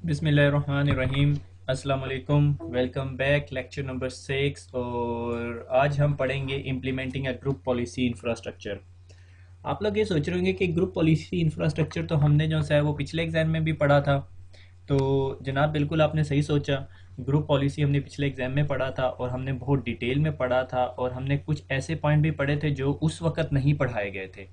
बिस्मिल्लाहिर्रहमानिर्रहीम। अस्सलाम वालेकुम। Welcome back. लेक्चर नंबर 6 और आज हम पढ़ेंगे implementing a group policy infrastructure. आप लोग ये सोच रहे होंगे कि ग्रुप पॉलिसी इंफ्रास्ट्रक्चर तो हमने जो सा है वो पिछले एग्जाम में भी पढ़ा था। तो जनाब बिल्कुल आपने सही सोचा। ग्रुप पॉलिसी हमने पिछले एग्जाम में पढ़ा था और हमने बहुत डिटेल में पढ़ा था और हमने कुछ ऐसे पॉइंट भी पढ़े थे जो उस वक्त नहीं पढ़ाए गए थे।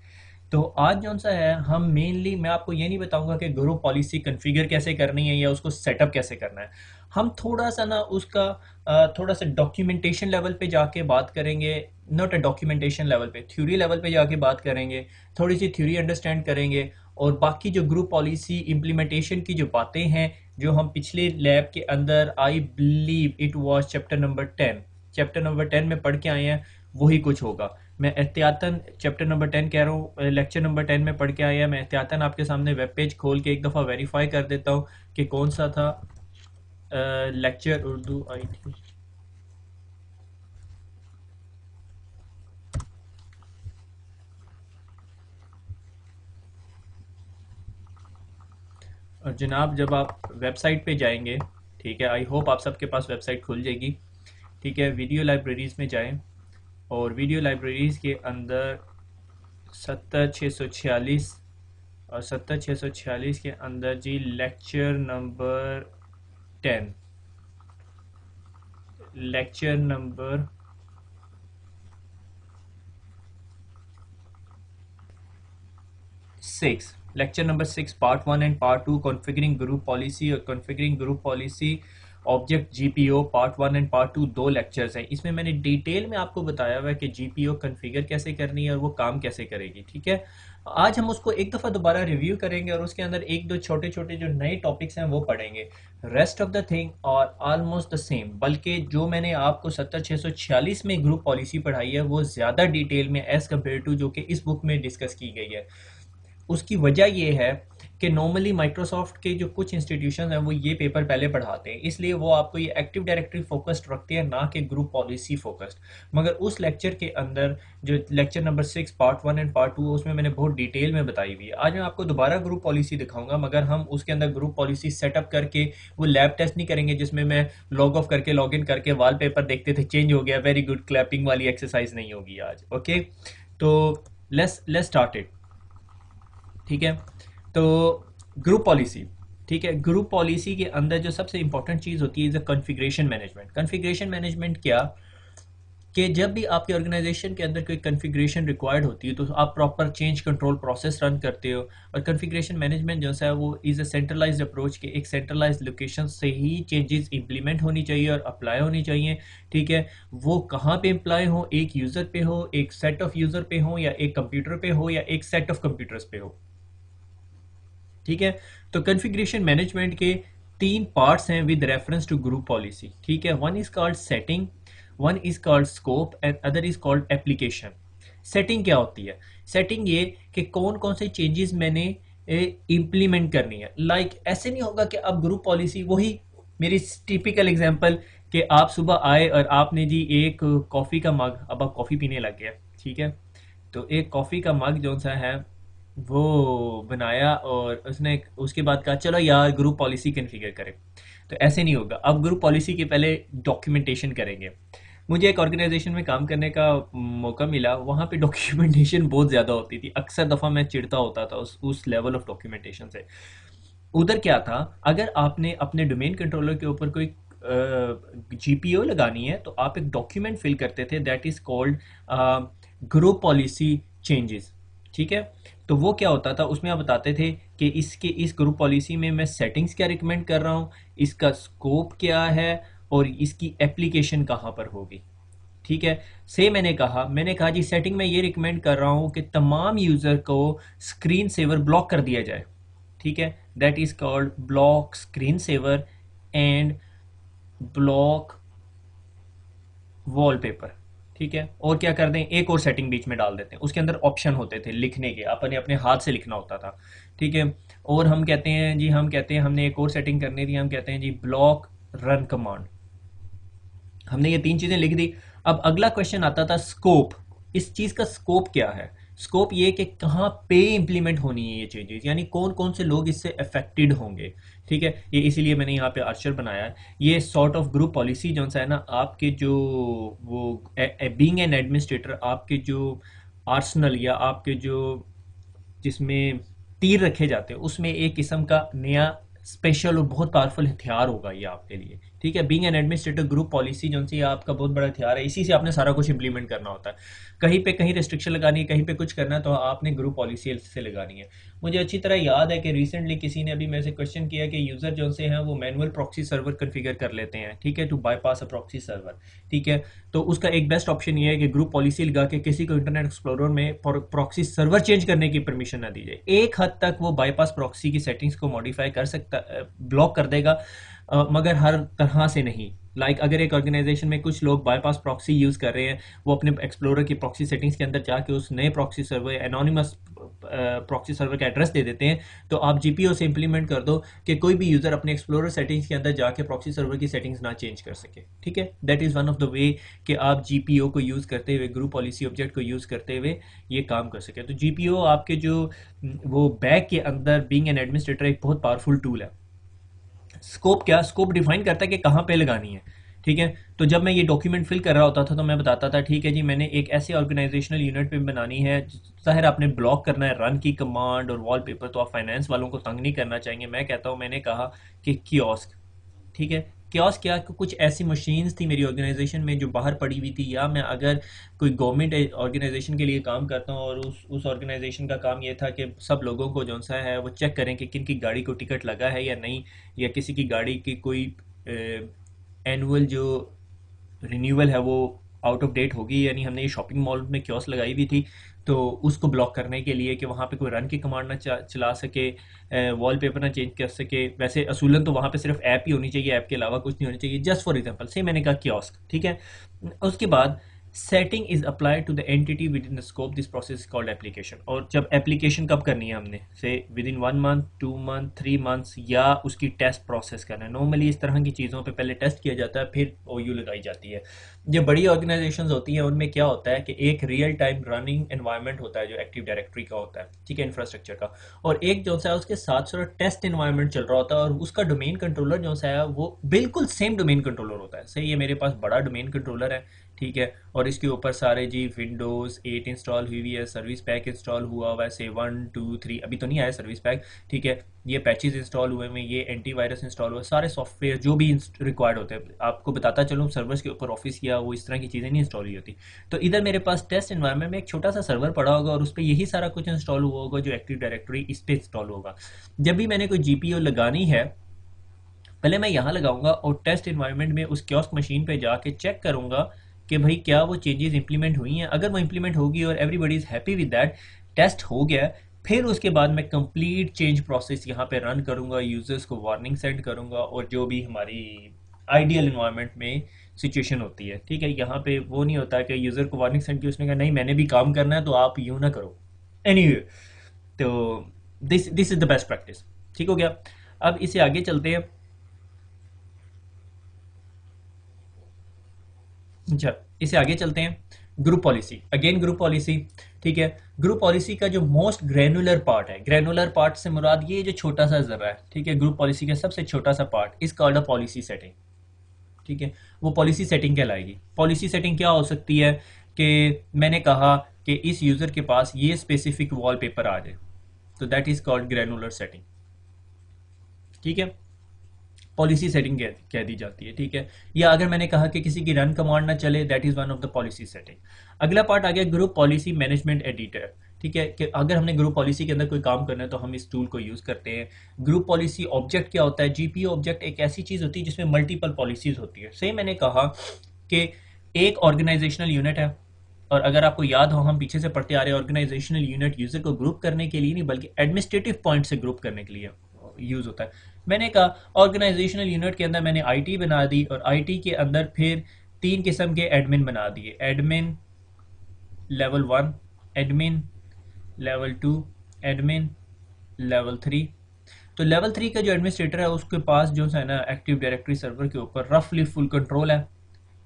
तो आज जौन सा है हम मेनली मैं आपको ये नहीं बताऊंगा कि ग्रुप पॉलिसी कॉन्फ़िगर कैसे करनी है या उसको सेटअप कैसे करना है। हम थोड़ा सा ना उसका थोड़ा सा डॉक्यूमेंटेशन लेवल पे जाके बात करेंगे। नॉट अ डॉक्यूमेंटेशन लेवल पे, थ्योरी लेवल पे जाके बात करेंगे। थोड़ी सी थ्योरी अंडरस्टैंड करेंगे और बाकी जो ग्रुप पॉलिसी इम्प्लीमेंटेशन की जो बातें हैं जो हम पिछले लैब के अंदर I believe it was chapter number 10 में पढ़ के आए हैं, वही कुछ होगा। मैं एहतियातन चैप्टर नंबर 10 कह रहा हूँ, लेक्चर नंबर 10 में पढ़ के आया। मैं एहतियातन आपके सामने वेब पेज खोल के एक दफ़ा वेरीफाई कर देता हूँ कि कौन सा था लेक्चर। उर्दू आई थी। और जनाब जब आप वेबसाइट पे जाएंगे, ठीक है, आई होप आप सबके पास वेबसाइट खुल जाएगी। ठीक है, वीडियो लाइब्रेरीज़ में जाएं और वीडियो लाइब्रेरीज़ के अंदर 70 646 और 70 646 के अंदर जी ten lecture number 6, lecture number 6 part 1 and part 2 configuring group policy और configuring group policy object GPO part 1 and part 2 दो लेक्चर्स हैं। इसमें मैंने डिटेल में आपको बताया हुआ है कि जीपीओ कॉन्फ़िगर कैसे करनी है और वो काम कैसे करेगी। ठीक है, आज हम उसको एक दफ़ा दोबारा रिव्यू करेंगे और उसके अंदर एक दो छोटे छोटे जो नए टॉपिक्स हैं वो पढ़ेंगे। रेस्ट ऑफ द थिंग और ऑलमोस्ट द सेम, बल्कि जो मैंने आपको 70 646 में ग्रुप पॉलिसी पढ़ाई है वो ज़्यादा डिटेल में एज़ कम्पेयर टू जो कि इस बुक में डिस्कस की गई है। उसकी वजह ये है कि नॉर्मली माइक्रोसॉफ्ट के जो कुछ इंस्टीट्यूशन हैं वो ये पेपर पहले पढ़ाते हैं, इसलिए वो आपको ये एक्टिव डायरेक्टरी फोकस्ड रखते हैं ना कि ग्रुप पॉलिसी फोकस्ड। मगर उस लेक्चर के अंदर जो lecture number 6 part 1 and part 2 उसमें मैंने बहुत डिटेल में बताई हुई है। आज मैं आपको दोबारा ग्रुप पॉलिसी दिखाऊंगा, मगर हम उसके अंदर ग्रुप पॉलिसी सेटअप करके वो लैब टेस्ट नहीं करेंगे जिसमें मैं लॉग ऑफ करके लॉग इन करके वॉलपेपर देखते थे चेंज हो गया, वेरी गुड क्लैपिंग वाली एक्सरसाइज नहीं होगी आज। ओके, तो लेट्स स्टार्ट इट। ठीक है, तो ग्रुप पॉलिसी, ठीक है, ग्रुप पॉलिसी के अंदर जो सबसे इंपॉर्टेंट चीज़ होती है कॉन्फ़िगरेशन मैनेजमेंट। कॉन्फ़िगरेशन मैनेजमेंट क्या कि जब भी आपके ऑर्गेनाइजेशन के अंदर कोई कॉन्फ़िगरेशन रिक्वायर्ड होती है तो आप proper change control process run करते हो। और कॉन्फ़िगरेशन मैनेजमेंट जो है वो इज़ अ सेंट्रलाइज्ड अप्रोच के एक सेंट्रलाइज्ड लोकेशन से ही चेंजेस इंप्लीमेंट होनी चाहिए और अप्लाई होनी चाहिए। ठीक है, वो कहाँ पे अप्लाई हो, एक यूज़र पे हो, एक सेट ऑफ यूज़र पे हो, या एक कंप्यूटर पे हो, या एक सेट ऑफ कंप्यूटर्स पे हो। ठीक है, तो कॉन्फ़िगरेशन मैनेजमेंट के तीन पार्ट्स हैं with reference to group policy. ठीक है, one is called setting, one is called scope and other is called application. Setting क्या होती है? सेटिंग ये कि कौन कौन से चेंजेस मैंने इम्प्लीमेंट करनी है। ऐसे नहीं होगा कि अब ग्रुप पॉलिसी वही मेरी टिपिकल एग्जांपल कि आप सुबह आए और आपने जी एक कॉफ़ी का मग, अब आप कॉफ़ी पीने लग गया। ठीक है, तो एक कॉफ़ी का मग जो सा है वो बनाया और उसने उसके बाद कहा चलो यार ग्रुप पॉलिसी कन्फिगर करें। तो ऐसे नहीं होगा, अब ग्रुप पॉलिसी के पहले डॉक्यूमेंटेशन करेंगे। मुझे एक ऑर्गेनाइजेशन में काम करने का मौका मिला, वहाँ पे डॉक्यूमेंटेशन बहुत ज़्यादा होती थी। अक्सर दफ़ा मैं चिढ़ता होता था उस लेवल ऑफ डॉक्यूमेंटेशन से। उधर क्या था, अगर आपने अपने डोमेन कंट्रोलर के ऊपर कोई जीपीओ लगानी है तो आप एक डॉक्यूमेंट फिल करते थे that is called group policy changes. ठीक है, तो वो क्या होता था, उसमें आप बताते थे कि इसके इस ग्रुप पॉलिसी में मैं सेटिंग्स क्या रिकमेंड कर रहा हूँ, इसका स्कोप क्या है और इसकी एप्लीकेशन कहाँ पर होगी। ठीक है, से मैंने कहा जी सेटिंग में ये रिकमेंड कर रहा हूँ कि तमाम यूज़र को स्क्रीन सेवर ब्लॉक कर दिया जाए। ठीक है, that is called block screen saver and block wallpaper. ठीक है, और क्या कर दें, एक और सेटिंग बीच में डाल देते हैं, उसके अंदर ऑप्शन होते थे लिखने के, अपने अपने हाथ से लिखना होता था। ठीक है, और हम कहते हैं हमने एक और सेटिंग करनी थी, हम कहते हैं जी ब्लॉक रन कमांड। हमने ये तीन चीज़ें लिख दी। अब अगला क्वेश्चन आता था स्कोप। इस चीज़ का स्कोप क्या है? स्कोप ये कि कहाँ पे इम्प्लीमेंट होनी है ये चेंजेस, यानी कौन कौन से लोग इससे अफेक्टेड होंगे। ठीक है, ये इसीलिए मैंने यहाँ पे आर्चर बनाया है। ये सॉर्ट ऑफ ग्रुप पॉलिसी जो सा है ना, आपके जो वो बीइंग एन एडमिनिस्ट्रेटर, आपके जो आर्सनल या आपके जो जिसमें तीर रखे जाते हैं उसमें एक किस्म का नया स्पेशल और बहुत पावरफुल हथियार होगा ये आपके लिए। ठीक है, being an administrator group policy जो सी आपका बहुत बड़ा हथियार है, इसी से आपने सारा कुछ इंप्लीमेंट करना होता है। कहीं पे कहीं रिस्ट्रिक्शन लगानी है, कहीं पे कुछ करना है, तो आपने ग्रुप पॉलिसी से लगानी है। मुझे अच्छी तरह याद है कि रिसेंटली किसी ने अभी मेरे से क्वेश्चन किया कि यूज़र जो से हैं वो मैनुअल प्रॉक्सी सर्वर कन्फिगर कर लेते हैं, ठीक है, to bypass a proxy server. ठीक है, तो उसका एक बेस्ट ऑप्शन ये है कि ग्रुप पॉलिसी लगा के किसी को इंटरनेट एक्सप्लोरर में प्रॉक्सी सर्वर चेंज करने की परमिशन ना दी जाए। एक हद तक वो बाईपास प्रॉक्सी की सेटिंग्स को मॉडिफाई कर सकता, ब्लॉक कर देगा, मगर हर तरह से नहीं। अगर एक ऑर्गेनाइजेशन में कुछ लोग बाईपास प्रॉक्सी यूज़ कर रहे हैं, वो अपने एक्सप्लोरर की प्रॉक्सी सेटिंग्स के अंदर जाके उस नए proxy server, anonymous proxy server का एड्रेस दे देते हैं, तो आप जीपीओ से इंप्लीमेंट कर दो कि कोई भी यूज़र अपने एक्सप्लोरर सेटिंग्स के अंदर जाके प्रॉक्सी सर्वर की सेटिंग्स ना चेंज कर सके। ठीक है, that is one of the way कि आप जीपीओ को यूज़ करते हुए, ग्रुप पॉलिसी ऑब्जेक्ट को यूज़ करते हुए ये काम कर सके। तो जीपीओ आपके जो वो बैक के अंदर बीइंग एन एडमिनिस्ट्रेटर एक बहुत पावरफुल टूल है। स्कोप क्या, स्कोप डिफाइन करता है कि कहाँ पे लगानी है। ठीक है, तो जब मैं ये डॉक्यूमेंट फिल कर रहा होता था तो मैं बताता था ठीक है जी, मैंने एक ऐसे ऑर्गेनाइजेशनल यूनिट पे बनानी है, ज़ाहिर आपने ब्लॉक करना है रन की कमांड और वॉलपेपर, तो आप फाइनेंस वालों को तंग नहीं करना चाहेंगे। मैं कहता हूँ, मैंने कहा कि कियोस्क। ठीक है, कियोस्क क्या, कि कुछ ऐसी मशीन्स थी मेरी ऑर्गेनाइजेशन में जो बाहर पड़ी हुई थी, या मैं अगर कोई गवर्नमेंट ऑर्गेनाइजेशन के लिए काम करता हूँ और उस ऑर्गेनाइजेशन का काम ये था कि सब लोगों को जो सा है वो चेक करें कि किन की गाड़ी को टिकट लगा है या नहीं, या किसी की गाड़ी की कोई एनुअल जो रिन्यूअल है वो आउट ऑफ डेट होगी, यानी हमने ये शॉपिंग मॉल में क्योस लगाई हुई थी, तो उसको ब्लॉक करने के लिए कि वहाँ पे कोई रन की कमांड ना चला सके, वॉलपेपर ना चेंज कर सके। वैसे असूलन तो वहाँ पे सिर्फ ऐप ही होनी चाहिए, ऐप के अलावा कुछ नहीं होनी चाहिए, जस्ट फॉर एग्जांपल से मैंने कहा कियोस्क। ठीक है, उसके बाद setting is applied to the entity within the scope, this process is called application. और जब एप्लीकेशन कब करनी है हमने, से within 1 month, 2 month, 3 months, या उसकी टेस्ट प्रोसेस करना है। नॉर्मली इस तरह की चीज़ों पे पहले टेस्ट किया जाता है, फिर ओयू लगाई जाती है। जो बड़ी ऑर्गेनाइजेशंस होती हैं उनमें क्या होता है कि एक रियल टाइम रनिंग एनवायरनमेंट होता है जो एक्टिव डायरेक्टरी का होता है, ठीक है, इंफ्रास्ट्रक्चर का, और एक जो सा है उसके साथ साथ टेस्ट एनवायरनमेंट चल रहा होता है, और उसका डोमेन कंट्रोलर जो सा है वो बिल्कुल सेम डोमेन कंट्रोलर होता है। सही, ये मेरे पास बड़ा डोमेन कंट्रोलर है, ठीक है, और इसके ऊपर सारे जी विंडोज़ 8 इंस्टॉल हुई हुई है, सर्विस पैक इंस्टॉल हुआ हुआ है, से 1 2 3, अभी तो नहीं आया सर्विस पैक। ठीक है, ये पैचेस इंस्टॉल हुए हैं, ये एंटीवायरस इंस्टॉल हुए, सारे सॉफ्टवेयर जो भी रिक्वायर्ड होते हैं। आपको बताता चलूँ, सर्वर्स के ऊपर ऑफिस किया वो इस तरह की चीज़ें नहीं इंस्टॉल हुई होती। तो इधर मेरे पास टेस्ट एनवायरनमेंट में एक छोटा सा सर्वर पड़ा होगा और उस पर यही सारा कुछ इंस्टॉल हुआ होगा जो एक्टिव डायरेक्टरी इस पर इंस्टॉल होगा। जब भी मैंने कोई जीपीओ लगानी है, पहले मैं यहाँ लगाऊंगा और टेस्ट इन्वायरमेंट में उस कियोस्क मशीन पे जाके चेक करूंगा कि भाई क्या वो चेंजेस इंप्लीमेंट हुई हैं। अगर वो इंप्लीमेंट होगी और everybody is happy with that, test हो गया, फिर उसके बाद मैं कंप्लीट चेंज प्रोसेस यहाँ पे रन करूंगा, यूजर्स को वार्निंग सेंड करूंगा, और जो भी हमारी आइडियल इन्वायरमेंट में सिचुएशन होती है। ठीक है, यहाँ पे वो नहीं होता कि यूज़र को वार्निंग सेंड की, उसने कहा नहीं मैंने भी काम करना है तो आप यूँ ना करो। एनीवे, तो this this is the best practice. ठीक हो गया, अब इसे आगे चलते हैं। अच्छा, इसे आगे चलते हैं। Group policy, again group policy. ठीक है, ग्रुप पॉलिसी का जो मोस्ट ग्रैनुलर पार्ट है, ग्रैनुलर पार्ट से मुराद ये जो छोटा सा जरा है, ठीक है, ग्रुप पॉलिसी का सबसे छोटा सा part is called a policy setting. ठीक है, वो पॉलिसी सेटिंग कहलाएगी। पॉलिसी सेटिंग क्या हो सकती है कि मैंने कहा कि इस यूजर के पास ये स्पेसिफिक वॉलपेपर आ जाए, तो that is called granular setting. ठीक है, पॉलिसी सेटिंग कह दी जाती है। ठीक है, या अगर मैंने कहा कि किसी की रन कमांड ना चले, that is one of the policy setting. अगला पार्ट आ गया ग्रुप पॉलिसी मैनेजमेंट एडिटर। ठीक है, कि अगर हमने ग्रुप पॉलिसी के अंदर कोई काम करना है तो हम इस टूल को यूज करते हैं। ग्रुप पॉलिसी ऑब्जेक्ट क्या होता है, जीपीओ ऑब्जेक्ट एक ऐसी चीज होती है जिसमें मल्टीपल पॉलिसीज होती है। सही, मैंने कहा कि एक ऑर्गेनाइजेशनल यूनिट है, और अगर आपको याद हो हम पीछे से पढ़ते आ रहे हैं, ऑर्गेनाइजेशनल यूनिट यूजर को ग्रुप करने के लिए नहीं बल्कि एडमिनिस्ट्रेटिव पॉइंट से ग्रुप करने के लिए यूज होता है। मैंने कहा ऑर्गेनाइजेशनल यूनिट के अंदर मैंने आईटी बना दी, और आईटी के अंदर फिर 3 किस्म के एडमिन बना दिए, admin level 1, admin level 2, admin level 3। तो लेवल 3 का जो एडमिनिस्ट्रेटर है उसके पास जो है ना एक्टिव डायरेक्टरी सर्वर के ऊपर रफली फुल कंट्रोल है।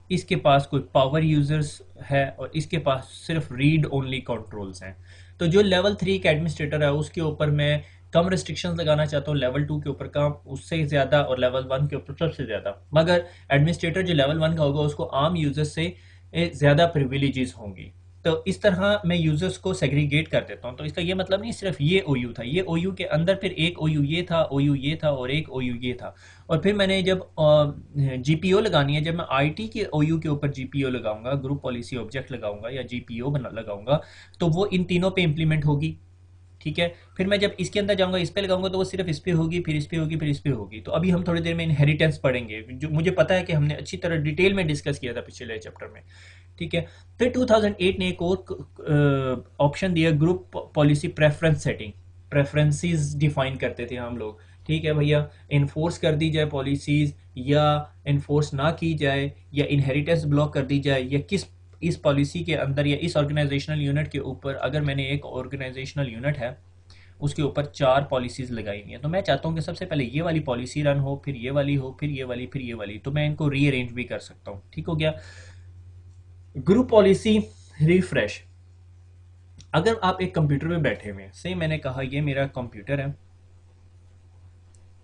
इसके पास कोई पावर यूजर्स है और इसके पास सिर्फ रीड ओनली कंट्रोल्स हैं। तो जो लेवल 3 का एडमिनिस्ट्रेटर है उसके ऊपर मैं कम रिस्ट्रिक्शंस लगाना चाहता हूँ, लेवल 2 के ऊपर कम, उससे ज़्यादा, और लेवल 1 के ऊपर सबसे ज़्यादा। मगर एडमिनिस्ट्रेटर जो लेवल 1 का होगा उसको आम यूजर्स से ज़्यादा प्रिविलेजेस होंगी। तो इस तरह मैं यूजर्स को सेग्रीगेट कर देता हूँ। तो इसका ये मतलब नहीं सिर्फ ये ओयू था, ये ओयू के अंदर फिर एक ओयू ये था, ओयू ये था और एक ओयू ये था। और फिर मैंने जब जीपीओ लगानी है, जब मैं आईटी के ओयू के ऊपर जीपीओ लगाऊंगा, ग्रुप पॉलिसी ऑब्जेक्ट लगाऊंगा या जीपीओ बना लगाऊंगा, तो वो इन तीनों पे इंप्लीमेंट होगी। ठीक है। फिर मैं जब इसके अंदर जाऊंगा, इस पे लगाऊंगा, तो वो सिर्फ इस पे होगी, फिर इस पे होगी, फिर इस पे होगी। तो अभी हम थोड़ी देर में इनहेरिटेंस पढ़ेंगे, जो मुझे पता है कि हमने अच्छी तरह डिटेल में डिस्कस किया था पिछले चैप्टर में। ठीक है। फिर 2008 ने एक और ऑप्शन दिया, group policy preference setting. Preferences define करते थे हम लोग। ठीक है भैया, इन्फोर्स कर दी जाए पॉलिसीज या इन्फोर्स ना की जाए, या इनहेरिटेंस ब्लॉक कर दी जाए, या किस इस पॉलिसी के अंदर या इस ऑर्गेनाइजेशनल यूनिट के ऊपर, अगर मैंने एक ऑर्गेनाइजेशनल यूनिट है उसके ऊपर 4 पॉलिसीज लगाई हुई हैं, तो मैं चाहता हूँ कि सबसे पहले ये वाली पॉलिसी रन हो, फिर ये वाली हो, फिर ये वाली, फिर ये वाली। तो मैं इनको रीअरेंज भी कर सकता हूँ। ठीक हो गया। Group policy refresh. अगर आप एक कंप्यूटर में बैठे हुए हैं, से मैंने कहा ये मेरा कंप्यूटर है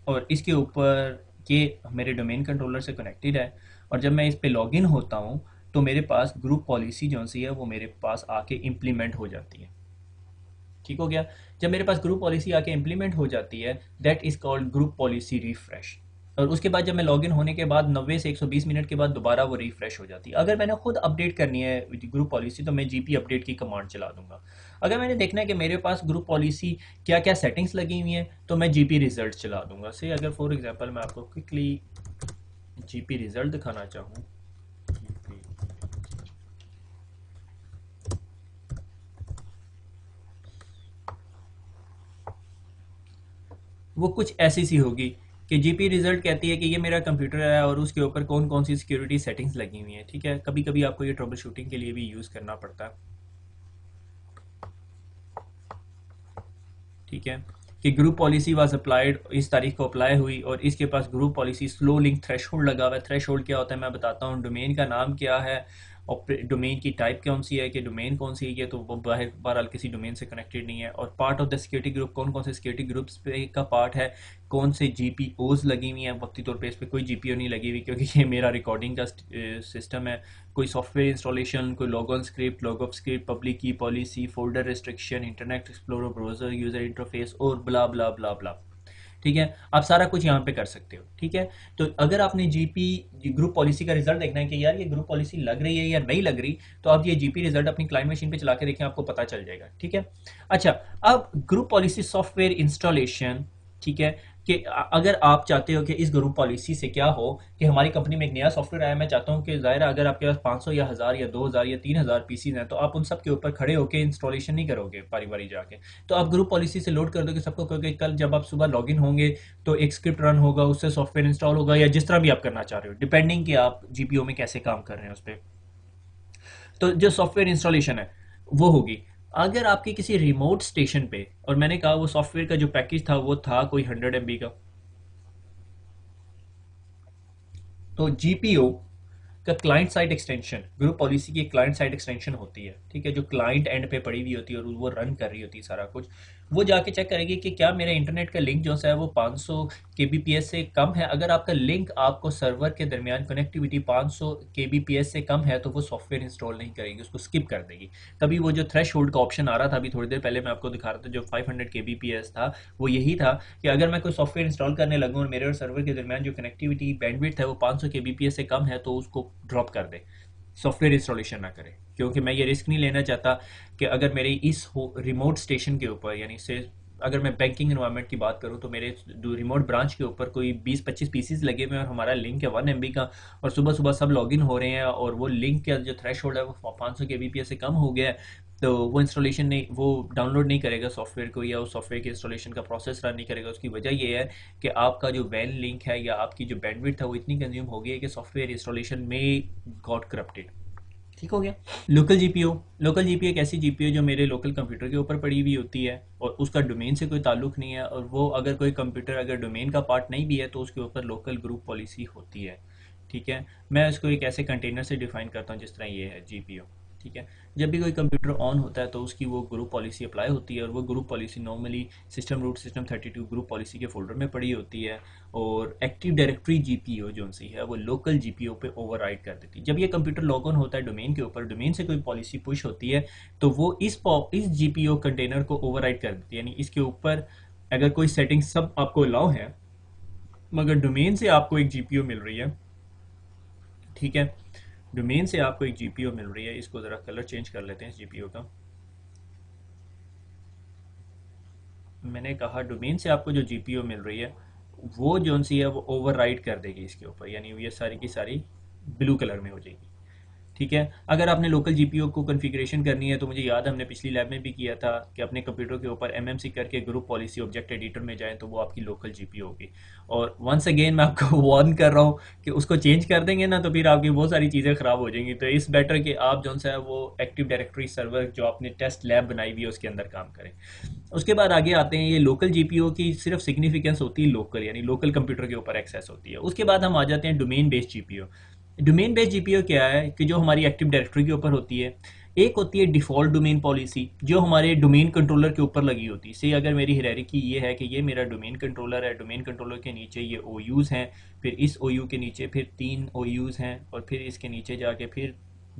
और इसके ऊपर ये मेरे डोमेन कंट्रोलर से कनेक्टेड है, और जब मैं इस पे लॉगिन होता हूँ तो मेरे पास ग्रुप पॉलिसी जो सी है वो मेरे पास आके इम्प्लीमेंट हो जाती है। ठीक हो गया। जब मेरे पास ग्रुप पॉलिसी आके इम्प्लीमेंट हो जाती है, that is called group policy refresh. और उसके बाद जब मैं लॉगिन होने के बाद 90 से 120 मिनट के बाद दोबारा वो रिफ्रेश हो जाती है। अगर मैंने खुद अपडेट करनी है ग्रुप पॉलिसी तो मैं जीपी अपडेट की कमांड चला दूंगा। अगर मैंने देखना है कि मेरे पास ग्रुप पॉलिसी क्या क्या सेटिंग्स लगी हुई हैं, तो मैं जीपी रिजल्ट चला दूंगा। से अगर फॉर एग्जांपल मैं आपको क्विकली जीपी रिजल्ट दिखाना चाहूँ, वो कुछ ऐसी सी होगी कि जीपी रिजल्ट कहती है कि ये मेरा कंप्यूटर है और उसके ऊपर कौन कौन सी सिक्योरिटी सेटिंग्स लगी हुई हैं। ठीक है। कभी कभी आपको ये ट्रबल शूटिंग के लिए भी यूज़ करना पड़ता है। ठीक है। कि ग्रुप पॉलिसी वाज अप्लाइड, इस तारीख को अप्लाई हुई, और इसके पास group policy slow link threshold लगा हुआ है। थ्रेशोल्ड क्या होता है मैं बताता हूँ। डोमेन का नाम क्या है और डोमेन की टाइप कौन सी है, कि डोमेन कौन सी है, तो वो बहरहाल किसी डोमेन से कनेक्टेड नहीं है। और part of the security group, कौन कौन से सिक्योरिटी ग्रुप्स पे का पार्ट है, कौन से जीपीओज लगी हुई हैं। वक्ती तौर पे इस पर कोई जीपीओ नहीं लगी हुई क्योंकि ये मेरा रिकॉर्डिंग का सिस्टम है। कोई सॉफ्टवेयर इंस्टॉलेशन, कोई लॉगऑन स्क्रिप्ट, लॉगअप स्क्रिप्ट, पब्लिक की policy, folder restriction, internet explorer, browser user interface और ब्ला ब्ला ब्ला ब्ला। ठीक है। आप सारा कुछ यहाँ पे कर सकते हो। ठीक है। तो अगर आपने जीपी ग्रुप पॉलिसी का रिजल्ट देखना है कि यार ये ग्रुप पॉलिसी लग रही है या नहीं लग रही, तो आप ये जीपी रिजल्ट अपनी क्लाइंट मशीन पे चला के देखें, आपको पता चल जाएगा। ठीक है। अच्छा, अब ग्रुप पॉलिसी सॉफ्टवेयर इंस्टॉलेशन। ठीक है। कि अगर आप चाहते हो कि इस ग्रुप पॉलिसी से क्या हो कि हमारी कंपनी में एक नया सॉफ्टवेयर आया, मैं चाहता हूँ कि ज़ाहिर है अगर आपके पास 500 या 1000 या 2000 या 3000 पीसीज हैं, तो आप उन सब के ऊपर खड़े होकर इंस्टॉलेशन नहीं करोगे बारी बारी जाके। तो आप ग्रुप पॉलिसी से लोड कर दोगे सबको, क्योंकि कल जब आप सुबह लॉगिन होंगे तो एक स्क्रिप्ट रन होगा, उससे सॉफ्टवेयर इंस्टॉल होगा, या जिस तरह भी आप करना चाह रहे हो, डिपेंडिंग कि आप जीपीओ में कैसे काम कर रहे हैं उस पर। तो जो सॉफ्टवेयर इंस्टॉलेशन है वो होगी। अगर आपके किसी रिमोट स्टेशन पे, और मैंने कहा वो सॉफ्टवेयर का जो पैकेज था वो था कोई 100 MB का, तो जीपीओ का client side extension, group policy की क्लाइंट साइड एक्सटेंशन होती है। ठीक है। जो क्लाइंट एंड पे पड़ी हुई होती है और वो रन कर रही होती है सारा कुछ, वो जाके चेक करेगी कि क्या मेरा इंटरनेट का लिंक जो सा है वो 500 kbps से कम है। अगर आपका लिंक आपको सर्वर के दरमियान कनेक्टिविटी 500 kbps से कम है, तो वो सॉफ्टवेयर इंस्टॉल नहीं करेगी, उसको स्किप कर देगी। तभी वो जो थ्रेश होल्ड का ऑप्शन आ रहा था अभी थोड़ी देर पहले मैं आपको दिखा रहा था, जो 500 kbps था, वो यही था कि अगर मैं कोई सॉफ्टवेयर इंस्टॉल करने लगूँ और मेरे और सर्वर के दरमियान जो कनेक्टिविटी बैंडविड्थ है वो 500 kbps से कम है, तो उसको ड्रॉप कर दे, सॉफ्टवेयर इंस्टॉलेशन ना करे। क्योंकि मैं ये रिस्क नहीं लेना चाहता कि अगर मेरे इस रिमोट स्टेशन के ऊपर, यानी से अगर मैं बैंकिंग इन्वायरमेंट की बात करूं, तो मेरे रिमोट ब्रांच के ऊपर कोई 20-25 पीसीज लगे हुए हैं और हमारा लिंक है 1 MB का, और सुबह सुबह सब लॉगिन हो रहे हैं और वो लिंक का जो थ्रेश होल्ड है वो 500 kbps से कम हो गया है, तो वो इंस्टॉलेशन नहीं, वो डाउनलोड नहीं करेगा सॉफ्टवेयर को, या उस सॉफ्टवेयर के इंस्टॉलेशन का प्रोसेस रन नहीं करेगा। उसकी वजह ये है कि आपका जो वैन लिंक है या आपकी जो बैंडविड्थ है वो इतनी कंज्यूम हो गई है कि सॉफ्टवेयर इंस्टॉलेशन में गॉट करप्टेड। ठीक हो गया। लोकल जीपीओ एक ऐसी जीपीओ जो मेरे लोकल कंप्यूटर के ऊपर पड़ी हुई होती है और उसका डोमेन से कोई ताल्लुक नहीं है, और वो अगर कोई कंप्यूटर अगर डोमेन का पार्ट नहीं भी है तो उसके ऊपर लोकल ग्रुप पॉलिसी होती है। ठीक है, मैं इसको एक ऐसे कंटेनर से डिफाइन करता हूँ जिस तरह ये है जीपीयू। ठीक है, जब भी कोई कंप्यूटर ऑन होता है तो उसकी वो ग्रुप पॉलिसी अप्लाई होती है, और वो group policy normally system root system 32 group policy के फोल्डर में पड़ी होती है, और एक्टिव डायरेक्टरी जीपीयू जो सी है वो लोकल जीपीयू पे ओवरराइड कर देती है। जब ये कंप्यूटर लॉग ऑन होता है डोमेन के ऊपर, डोमेन से कोई पॉलिसी पुश होती है तो वो इस जीपीयू कंटेनर को ओवरराइड कर देती है, यानी इसके ऊपर अगर कोई सेटिंग सब आपको अलाउ है मगर डोमेन से आपको एक जीपीयू मिल रही है, ठीक है, डोमेन से आपको एक जीपीयू मिल रही है, इसको ज़रा कलर चेंज कर लेते हैं इस जीपीयू का। मैंने कहा डोमेन से आपको जो जीपीयू मिल रही है वो जो सी है वो ओवरराइड कर देगी इसके ऊपर, यानी ये सारी की सारी ब्लू कलर में हो जाएगी। ठीक है, अगर आपने लोकल जीपीयू को कॉन्फ़िगरेशन करनी है तो मुझे याद है हमने पिछली लैब में भी किया था कि अपने कंप्यूटर के ऊपर एमएमसी करके ग्रुप पॉलिसी ऑब्जेक्ट एडिटर में जाएं तो वो आपकी लोकल जीपीयू होगी। और वंस अगेन मैं आपको वार्न कर रहा हूँ कि उसको चेंज कर देंगे ना तो फिर आपकी बहुत सारी चीज़ें ख़राब हो जाएंगी, तो इस बेटर कि आप जो सा है वो एक्टिव डायरेक्टरी सर्वर जो आपने टेस्ट लैब बनाई हुई है उसके अंदर काम करें। उसके बाद आगे आते हैं, ये लोकल जीपीयू की सिर्फ सिग्निफिकेंस होती है लोकल, यानी लोकल कंप्यूटर के ऊपर एक्सेस होती है। उसके बाद हम आ जाते हैं domain based GPU. Domain based GPU क्या है कि जो हमारी एक्टिव डायरेक्टरी के ऊपर होती है, एक होती है डिफ़ॉल्ट डोमेन पॉलिसी जो हमारे डोमेन कंट्रोलर के ऊपर लगी होती है। से अगर मेरी हायरार्की ये है कि ये मेरा डोमेन कंट्रोलर है, डोमेन कंट्रोलर के नीचे ये ओयूज़ हैं, फिर इस ओयू के नीचे फिर 3 ओयूज़ हैं, और फिर इसके नीचे जाके फिर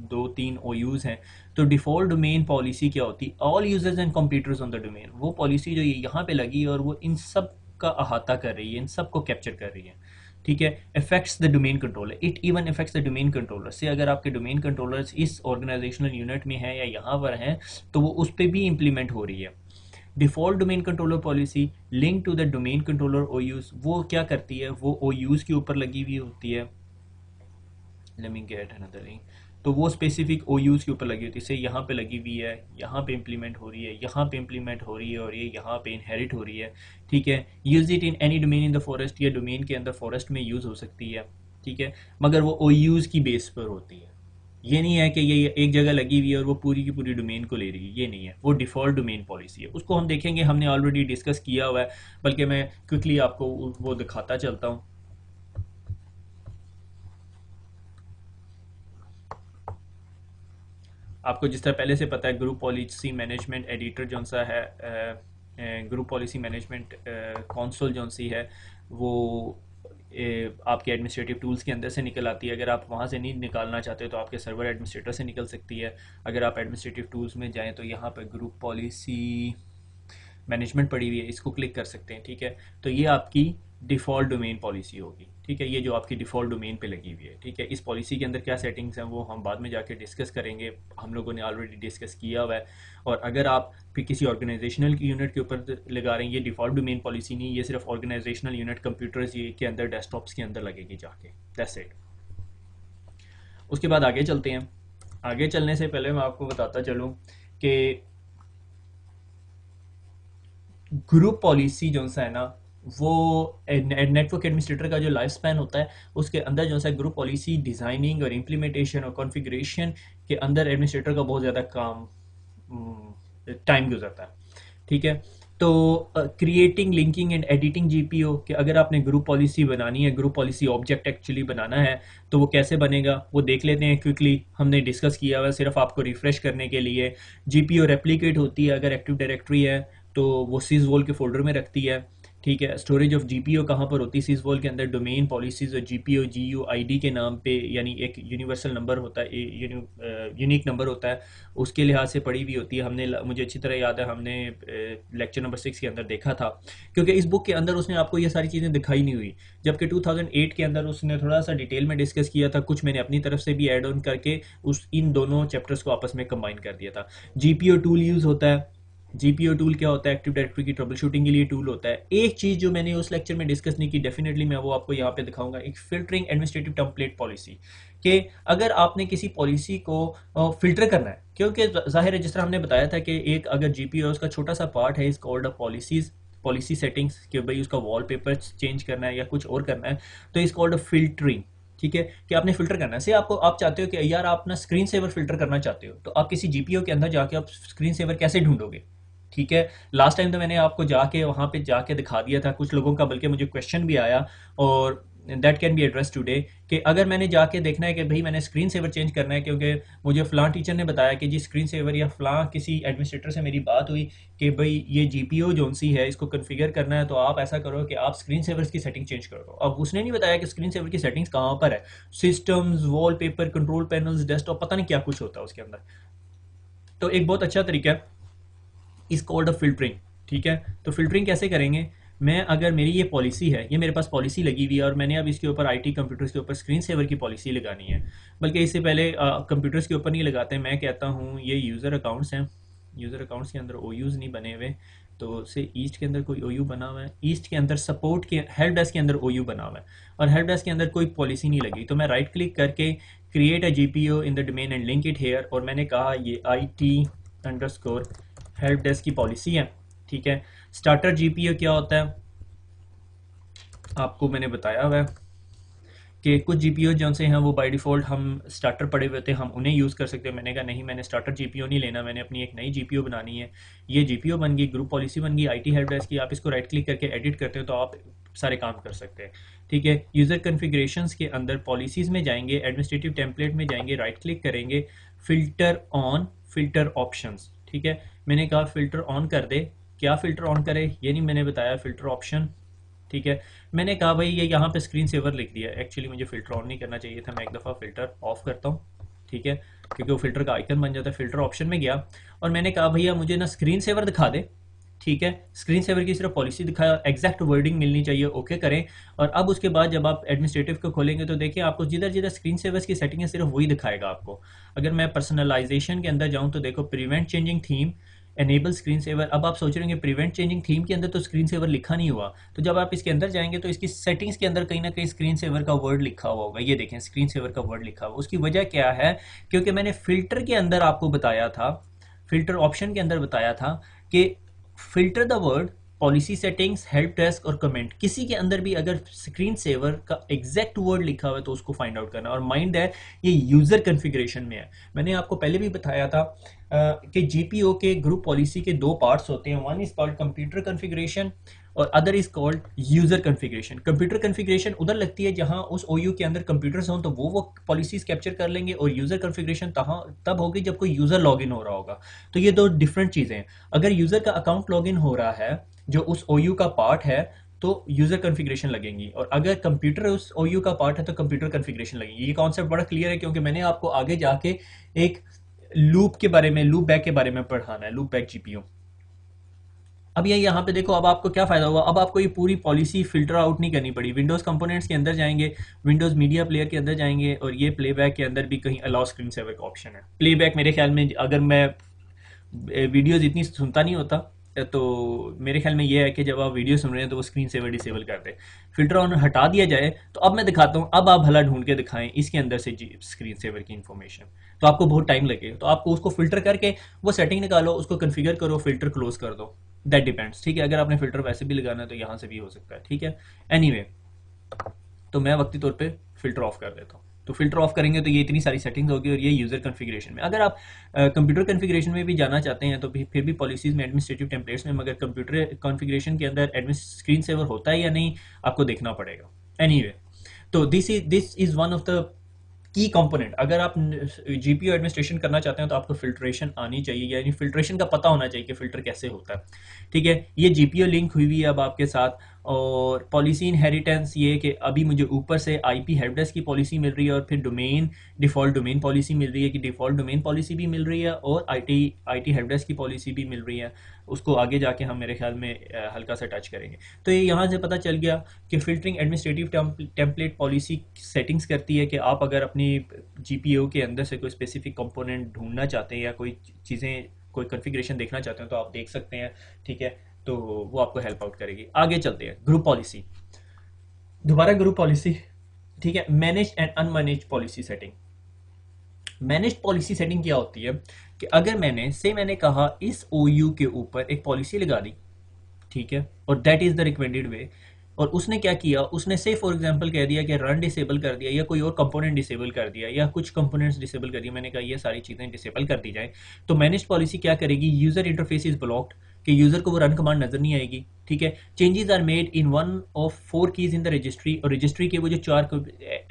2-3 ओयूज़ हैं। तो डिफ़ॉल्ट डोमेन पॉलिसी क्या होती है, all users and computers on the domain, वो पॉलिसी जो ये यहाँ पे लगी है और वो इन सब का अहाता कर रही है, इन सब को कैप्चर कर रही है। ठीक है, affects the domain controller, it even affects the domain controller. से अगर आपके डोमेन कंट्रोलर्स इस ऑर्गेनाइजेशनल यूनिट में हैं या यहाँ पर हैं तो वो उस पर भी इम्प्लीमेंट हो रही है। Default domain controller policy link to the domain controller OUs, वो क्या करती है, वो ओयूज के ऊपर लगी हुई होती है। Let me get another link. तो वो स्पेसिफिक ओयूज के ऊपर लगी होती है, यहाँ पे लगी हुई है, यहाँ पे इम्प्लीमेंट हो रही है, यहाँ पे इम्प्लीमेंट हो रही है, और ये यहाँ पे इनहेरिट हो रही है। ठीक है, use it in any domain in the forest, या डोमेन के अंदर फॉरेस्ट में यूज़ हो सकती है। ठीक है, मगर वो ओयूज की बेस पर होती है। ये नहीं है कि ये एक जगह लगी हुई है और वो पूरी की पूरी डोमेन को ले रही है, ये नहीं है, वो डिफ़ॉल्ट डोमेन पॉलिसी है। उसको हम देखेंगे, हमने ऑलरेडी डिस्कस किया हुआ है, बल्कि मैं क्विकली आपको वो दिखाता चलता हूँ। आपको जिस तरह पहले से पता है ग्रुप पॉलिसी मैनेजमेंट एडिटर जो सा है, ग्रुप पॉलिसी मैनेजमेंट कंसोल जो सी है वो आपके एडमिनिस्ट्रेटिव टूल्स के अंदर से निकल आती है। अगर आप वहाँ से नहीं निकालना चाहते तो आपके सर्वर एडमिनिस्ट्रेटर से निकल सकती है। अगर आप एडमिनिस्ट्रेटिव टूल्स में जाएँ तो यहाँ पर ग्रुप पॉलिसी मैनेजमेंट पड़ी हुई है, इसको क्लिक कर सकते हैं। ठीक है, तो ये आपकी डिफ़ॉल्ट डोमेन पॉलिसी होगी। ठीक है, ये जो आपकी डिफ़ॉल्ट डोमेन पे लगी हुई है। ठीक है, इस पॉलिसी के अंदर क्या सेटिंग्स हैं वो हम बाद में जाके डिस्कस करेंगे, हम लोगों ने ऑलरेडी डिस्कस किया हुआ है। और अगर आप फिर किसी ऑर्गेनाइजेशनल यूनिट के ऊपर लगा रहे हैं, ये डिफ़ॉल्ट डोमेन पॉलिसी नहीं, ये सिर्फ ऑर्गेनाइजेशनल यूनिट कंप्यूटर्स ये के अंदर डेस्कटॉप्स के अंदर लगेगी जाके, दैट्स इट। उसके बाद आगे चलते हैं। आगे चलने से पहले मैं आपको बताता चलूँ कि ग्रुप पॉलिसी जो सा है ना, वो नेटवर्क एडमिनिस्ट्रेटर का जो लाइफ स्पैन होता है उसके अंदर जो सा ग्रुप पॉलिसी डिज़ाइनिंग और इम्प्लीमेंटेशन और कॉन्फ़िगरेशन के अंदर एडमिनिस्ट्रेटर का बहुत ज़्यादा काम टाइम गुजरता है। ठीक है, तो creating linking and editing GPO कि अगर आपने ग्रुप पॉलिसी बनानी है, ग्रुप पॉलिसी ऑब्जेक्ट एक्चुअली बनाना है तो वो कैसे बनेगा वो देख लेते हैं क्विकली। हमने डिस्कस किया हुआ सिर्फ आपको रिफ्रेश करने के लिए। जीपीओ रेप्लिकेट होती है, अगर एक्टिव डायरेक्टरी है तो वो सीज वॉल के फोल्डर में रखती है। ठीक है, स्टोरेज ऑफ जीपीओ कहाँ पर होती है, सीज वॉल के अंदर डोमेन पॉलिसीज और जीपीओ जीयू आईडी के नाम पे, यानी एक यूनिवर्सल नंबर होता है, यूनिक नंबर होता है, उसके लिहाज से पड़ी हुई होती है। हमने मुझे अच्छी तरह याद है हमने लेक्चर नंबर 6 के अंदर देखा था, क्योंकि इस बुक के अंदर उसने आपको ये सारी चीज़ें दिखाई नहीं हुई, जबकि 2008 के अंदर उसने थोड़ा सा डिटेल में डिस्कस किया था। कुछ मैंने अपनी तरफ से भी ऐड ऑन करके इन दोनों चैप्टर्स को आपस में कंबाइन कर दिया था। जीपीओ टूल यूज़ होता है। जीपीओ टूल क्या होता है, एक्टिव डायरेक्टरी की ट्रबल शूटिंग के लिए टूल होता है। एक चीज़ जो मैंने उस लेक्चर में डिस्कस नहीं की, डेफिनेटली मैं वो आपको यहाँ पे दिखाऊंगा, एक फिल्टरिंग एडमिनिस्ट्रेटिव टेम्पलेट पॉलिसी, कि अगर आपने किसी पॉलिसी को फिल्टर करना है, क्योंकि जाहिर है जिस तरह हमने बताया था कि एक अगर जीपीओ उसका छोटा सा पार्ट है इस कॉल्ड पॉलिसीज, पॉलिसी सेटिंग्स, कि भाई उसका वॉलपेपर चेंज करना है या कुछ और करना है, तो इस कॉल्ड फिल्टरिंग। ठीक है, कि आपने फिल्टर करना है। से आपको आप चाहते हो कि यार आप ना स्क्रीन सेवर फिल्टर करना चाहते हो, तो आप किसी जीपीओ के अंदर जाके आप स्क्रीन सेवर कैसे ढूंढोगे। ठीक है, लास्ट टाइम तो मैंने आपको जाके वहाँ पे जाके दिखा दिया था कुछ लोगों का, बल्कि मुझे क्वेश्चन भी आया और that can be address today, कि अगर मैंने जाके देखना है कि भाई मैंने स्क्रीन सेवर चेंज करना है क्योंकि मुझे फ़लाँ टीचर ने बताया कि जी स्क्रीन सेवर, या फ़लाँ किसी एडमिनिस्ट्रेटर से मेरी बात हुई कि भाई ये जीपीओ जोन सी है इसको कॉन्फ़िगर करना है, तो आप ऐसा करो कि आप स्क्रीन सेवर्स की सेटिंग चेंज कर दो। अब उसने नहीं बताया कि स्क्रीन सेवर की सेटिंग्स कहाँ पर है, systems, wallpaper, control panels, desktop, पता नहीं क्या कुछ होता है उसके अंदर। तो एक बहुत अच्छा तरीका है इज कॉल्ड अ फिल्टरिंग। ठीक है, तो फिल्टरिंग कैसे करेंगे? मैं, अगर मेरी ये पॉलिसी है, ये मेरे पास पॉलिसी लगी हुई है और मैंने अब इसके ऊपर आईटी कंप्यूटर्स के ऊपर स्क्रीन सेवर की पॉलिसी लगानी है, बल्कि इससे पहले कंप्यूटर्स के ऊपर नहीं लगाते, मैं कहता हूँ ये यूज़र अकाउंट्स हैं, यूज़र अकाउंट्स के अंदर ओयूज़ नहीं बने हुए, तो से ईस्ट के अंदर कोई ओयू बना हुआ है, ईस्ट के अंदर सपोर्ट के हेल्प डेस्क के अंदर ओयू बना हुआ है, और हेल्प डेस्क के अंदर कोई पॉलिसी नहीं लगी, तो मैं राइट क्लिक करके create a GPO in the domain and link it here, और मैंने कहा ये IT अंडरस्कोर हेल्प डेस्क की पॉलिसी है। ठीक है, स्टार्टर जीपीओ क्या होता है आपको मैंने बताया हुआ है कि कुछ जीपीओ जो से हैं वो बाय डिफ़ॉल्ट हम स्टार्टर पड़े हुए थे, हम उन्हें यूज़ कर सकते हैं। मैंने कहा नहीं, मैंने स्टार्टर जीपीओ नहीं लेना, मैंने अपनी एक नई जीपीओ बनानी है। ये जीपीओ बन गई, ग्रुप पॉलिसी बन गई आईटी हेल्प डेस्क की। आप इसको राइट क्लिक करके एडिट करते हो तो आप सारे काम कर सकते हैं। ठीक है, यूज़र कन्फिग्रेशंस के अंदर पॉलिसीज़ में जाएंगे, एडमिनिस्ट्रेटिव टेम्पलेट में जाएंगे, राइट क्लिक करेंगे, फ़िल्टर ऑन, फ़िल्टर ऑप्शंस। ठीक है, मैंने कहा फ़िल्टर ऑन कर दे। क्या फ़िल्टर ऑन करे ये नहीं मैंने बताया, फ़िल्टर ऑप्शन। ठीक है, मैंने कहा भाई ये यहाँ पे स्क्रीन सेवर लिख दिया, एक्चुअली मुझे फ़िल्टर ऑन नहीं करना चाहिए था, मैं एक दफ़ा फ़िल्टर ऑफ करता हूँ। ठीक है, क्योंकि वो फ़िल्टर का आइकन बन जाता है। फ़िल्टर ऑप्शन में गया और मैंने कहा भैया मुझे ना स्क्रीन सेवर दिखा दे। ठीक है, स्क्रीन सेवर की सिर्फ पॉलिसी दिखाया, एग्जैक्ट वर्डिंग मिलनी चाहिए, ओके करें। और अब उसके बाद जब आप एडमिनिस्ट्रेटिव को खोलेंगे तो देखिए आपको जिधर जिधर स्क्रीन सेवर्स की सेटिंग है सिर्फ वही दिखाएगा आपको। अगर मैं पर्सनलाइजेशन के अंदर जाऊँ तो देखो prevent changing theme, enable screen saver. अब आप सोच रहे होंगे प्रिवेंट चेंजिंग थीम के अंदर तो स्क्रीन सेवर लिखा नहीं हुआ, तो जब आप इसके अंदर जाएंगे तो इसकी सेटिंग्स के अंदर कहीं ना कहीं स्क्रीन सेवर का वर्ड लिखा हुआ होगा। ये देखें स्क्रीन सेवर का वर्ड लिखा हुआ, उसकी वजह क्या है? क्योंकि मैंने फिल्टर के अंदर आपको बताया था, फिल्टर ऑप्शन के अंदर बताया था कि filter the word policy settings, help desk और कमेंट, किसी के अंदर भी अगर स्क्रीन सेवर का एग्जैक्ट वर्ड लिखा हुआ है तो उसको फाइंड आउट करना। और माइंड है ये यूजर कॉन्फ़िगरेशन में है। मैंने आपको पहले भी बताया था कि जीपीओ के ग्रुप पॉलिसी के दो पार्ट्स होते हैं, one is called computer configuration और other is called user configuration. Computer configuration उधर लगती है जहां उस ओयू के अंदर कंप्यूटर्स हों तो वो पॉलिसीज कैप्चर कर लेंगे, और यूजर कॉन्फ़िगरेशन तब होगी जब कोई यूजर लॉगिन हो रहा होगा। तो ये दो डिफरेंट चीजें हैं। अगर यूजर का अकाउंट लॉगिन हो रहा है जो उस ओयू का पार्ट है तो यूजर कॉन्फ़िगरेशन लगेंगी, और अगर कंप्यूटर उस ओयू का पार्ट है तो कंप्यूटर कॉन्फ़िगरेशन लगेगी। ये कॉन्सेप्ट बड़ा क्लियर है क्योंकि मैंने आपको आगे जाके एक लूप के बारे में, लूप बैक के बारे में पढ़ाना है, लूप बैक जीपीओ। अब ये यहाँ पे देखो, अब आपको क्या फायदा हुआ, अब आपको ये पूरी पॉलिसी फिल्टर आउट नहीं करनी पड़ी। विंडोज कंपोनेंट्स के अंदर जाएंगे, विंडोज मीडिया प्लेयर के अंदर जाएंगे, और ये प्लेबैक के अंदर भी कहीं अलाउ स्क्रीन सेवर का ऑप्शन है। प्लेबैक मेरे ख्याल में, अगर मैं वीडियोज इतनी सुनता नहीं होता तो मेरे ख्याल में ये है कि जब आप वीडियो सुन रहे हैं तो वो स्क्रीन सेवर डिसेबल कर दे। फिल्टर ऑन हटा दिया जाए तो अब मैं दिखाता हूँ, अब आप भला ढूंढ के दिखाएं इसके अंदर से स्क्रीन सेवर की इन्फॉर्मेशन, तो आपको बहुत टाइम लगेगा। तो आपको उसको फिल्टर करके वो सेटिंग निकालो, उसको कन्फिगर करो, फिल्टर क्लोज कर दो, दैट डिपेंड्स। ठीक है, अगर आपने फिल्टर वैसे भी लगाना है तो यहाँ से भी हो सकता है। ठीक है, एनीवे तो मैं वक्ती तौर पे फिल्टर ऑफ कर देता हूँ। तो फिल्टर ऑफ करेंगे तो ये इतनी सारी सेटिंग्स होगी, और ये यूजर कॉन्फ़िगरेशन में। अगर आप कंप्यूटर कॉन्फ़िगरेशन में भी जाना चाहते हैं तो फिर भी पॉलिसीज में, एडमिनिस्ट्रेटिव टेम्पलेट्स में, मगर कंप्यूटर कॉन्फ़िगरेशन के अंदर स्क्रीन सेवर होता है या नहीं आपको देखना पड़ेगा। एनीवे तो this is one of the key component. अगर आप जीपीओ एडमिनिस्ट्रेशन करना चाहते हैं तो आपको फिल्ट्रेशन आनी चाहिए, यानी फिल्ट्रेशन का पता होना चाहिए कि फिल्टर कैसे होता है। ठीक है, ये जीपीओ लिंक हुई हुई है अब आपके साथ। और पॉलिसी इनहेरिटेंस ये कि अभी मुझे ऊपर से आईपी हेल्प डेस्क की पॉलिसी मिल रही है, और फिर डोमेन डिफ़ॉल्ट डोमेन पॉलिसी मिल रही है, कि डिफ़ॉल्ट डोमेन पॉलिसी भी मिल रही है, और आईटी हेल्प डेस्क की पॉलिसी भी मिल रही है। उसको आगे जाके हम मेरे ख्याल में हल्का सा टच करेंगे। तो ये यहाँ से पता चल गया कि filtering administrative template policy settings करती है कि आप अगर अपनी जीपीओ के अंदर से कोई स्पेसिफिक कंपोनेंट ढूंढना चाहते हैं या कोई चीज़ें, कोई कॉन्फ़िगरेशन देखना चाहते हैं तो आप देख सकते हैं। ठीक है, तो वो आपको हेल्प आउट करेगी। आगे चलते हैं, ग्रुप पॉलिसी, दोबारा ग्रुप पॉलिसी। ठीक है, manage and unmanaged policy setting. Manage policy setting क्या होती है कि अगर मैंने कहा इस ओयू के ऊपर एक पॉलिसी लगा दी, ठीक है, और दैट इज द रिकमेंडेड वे, और उसने क्या किया, उसने से फॉर एग्जांपल कह दिया कि रन डिसेबल कर दिया, या कोई और कंपोनेंट डिसेबल कर दिया, या कुछ कंपोनेंट्स डिसेबल कर दिया। मैंने कहा ये सारी चीज़ें डिसेबल कर दी जाए, तो मैनेज पॉलिसी क्या करेगी, यूजर इंटरफेस इज ब्लॉक्ड, कि यूज़र को वो रन कमांड नज़र नहीं आएगी। ठीक है, changes are made in one of 4 keys in the registry, और रजिस्ट्री के वो जो 4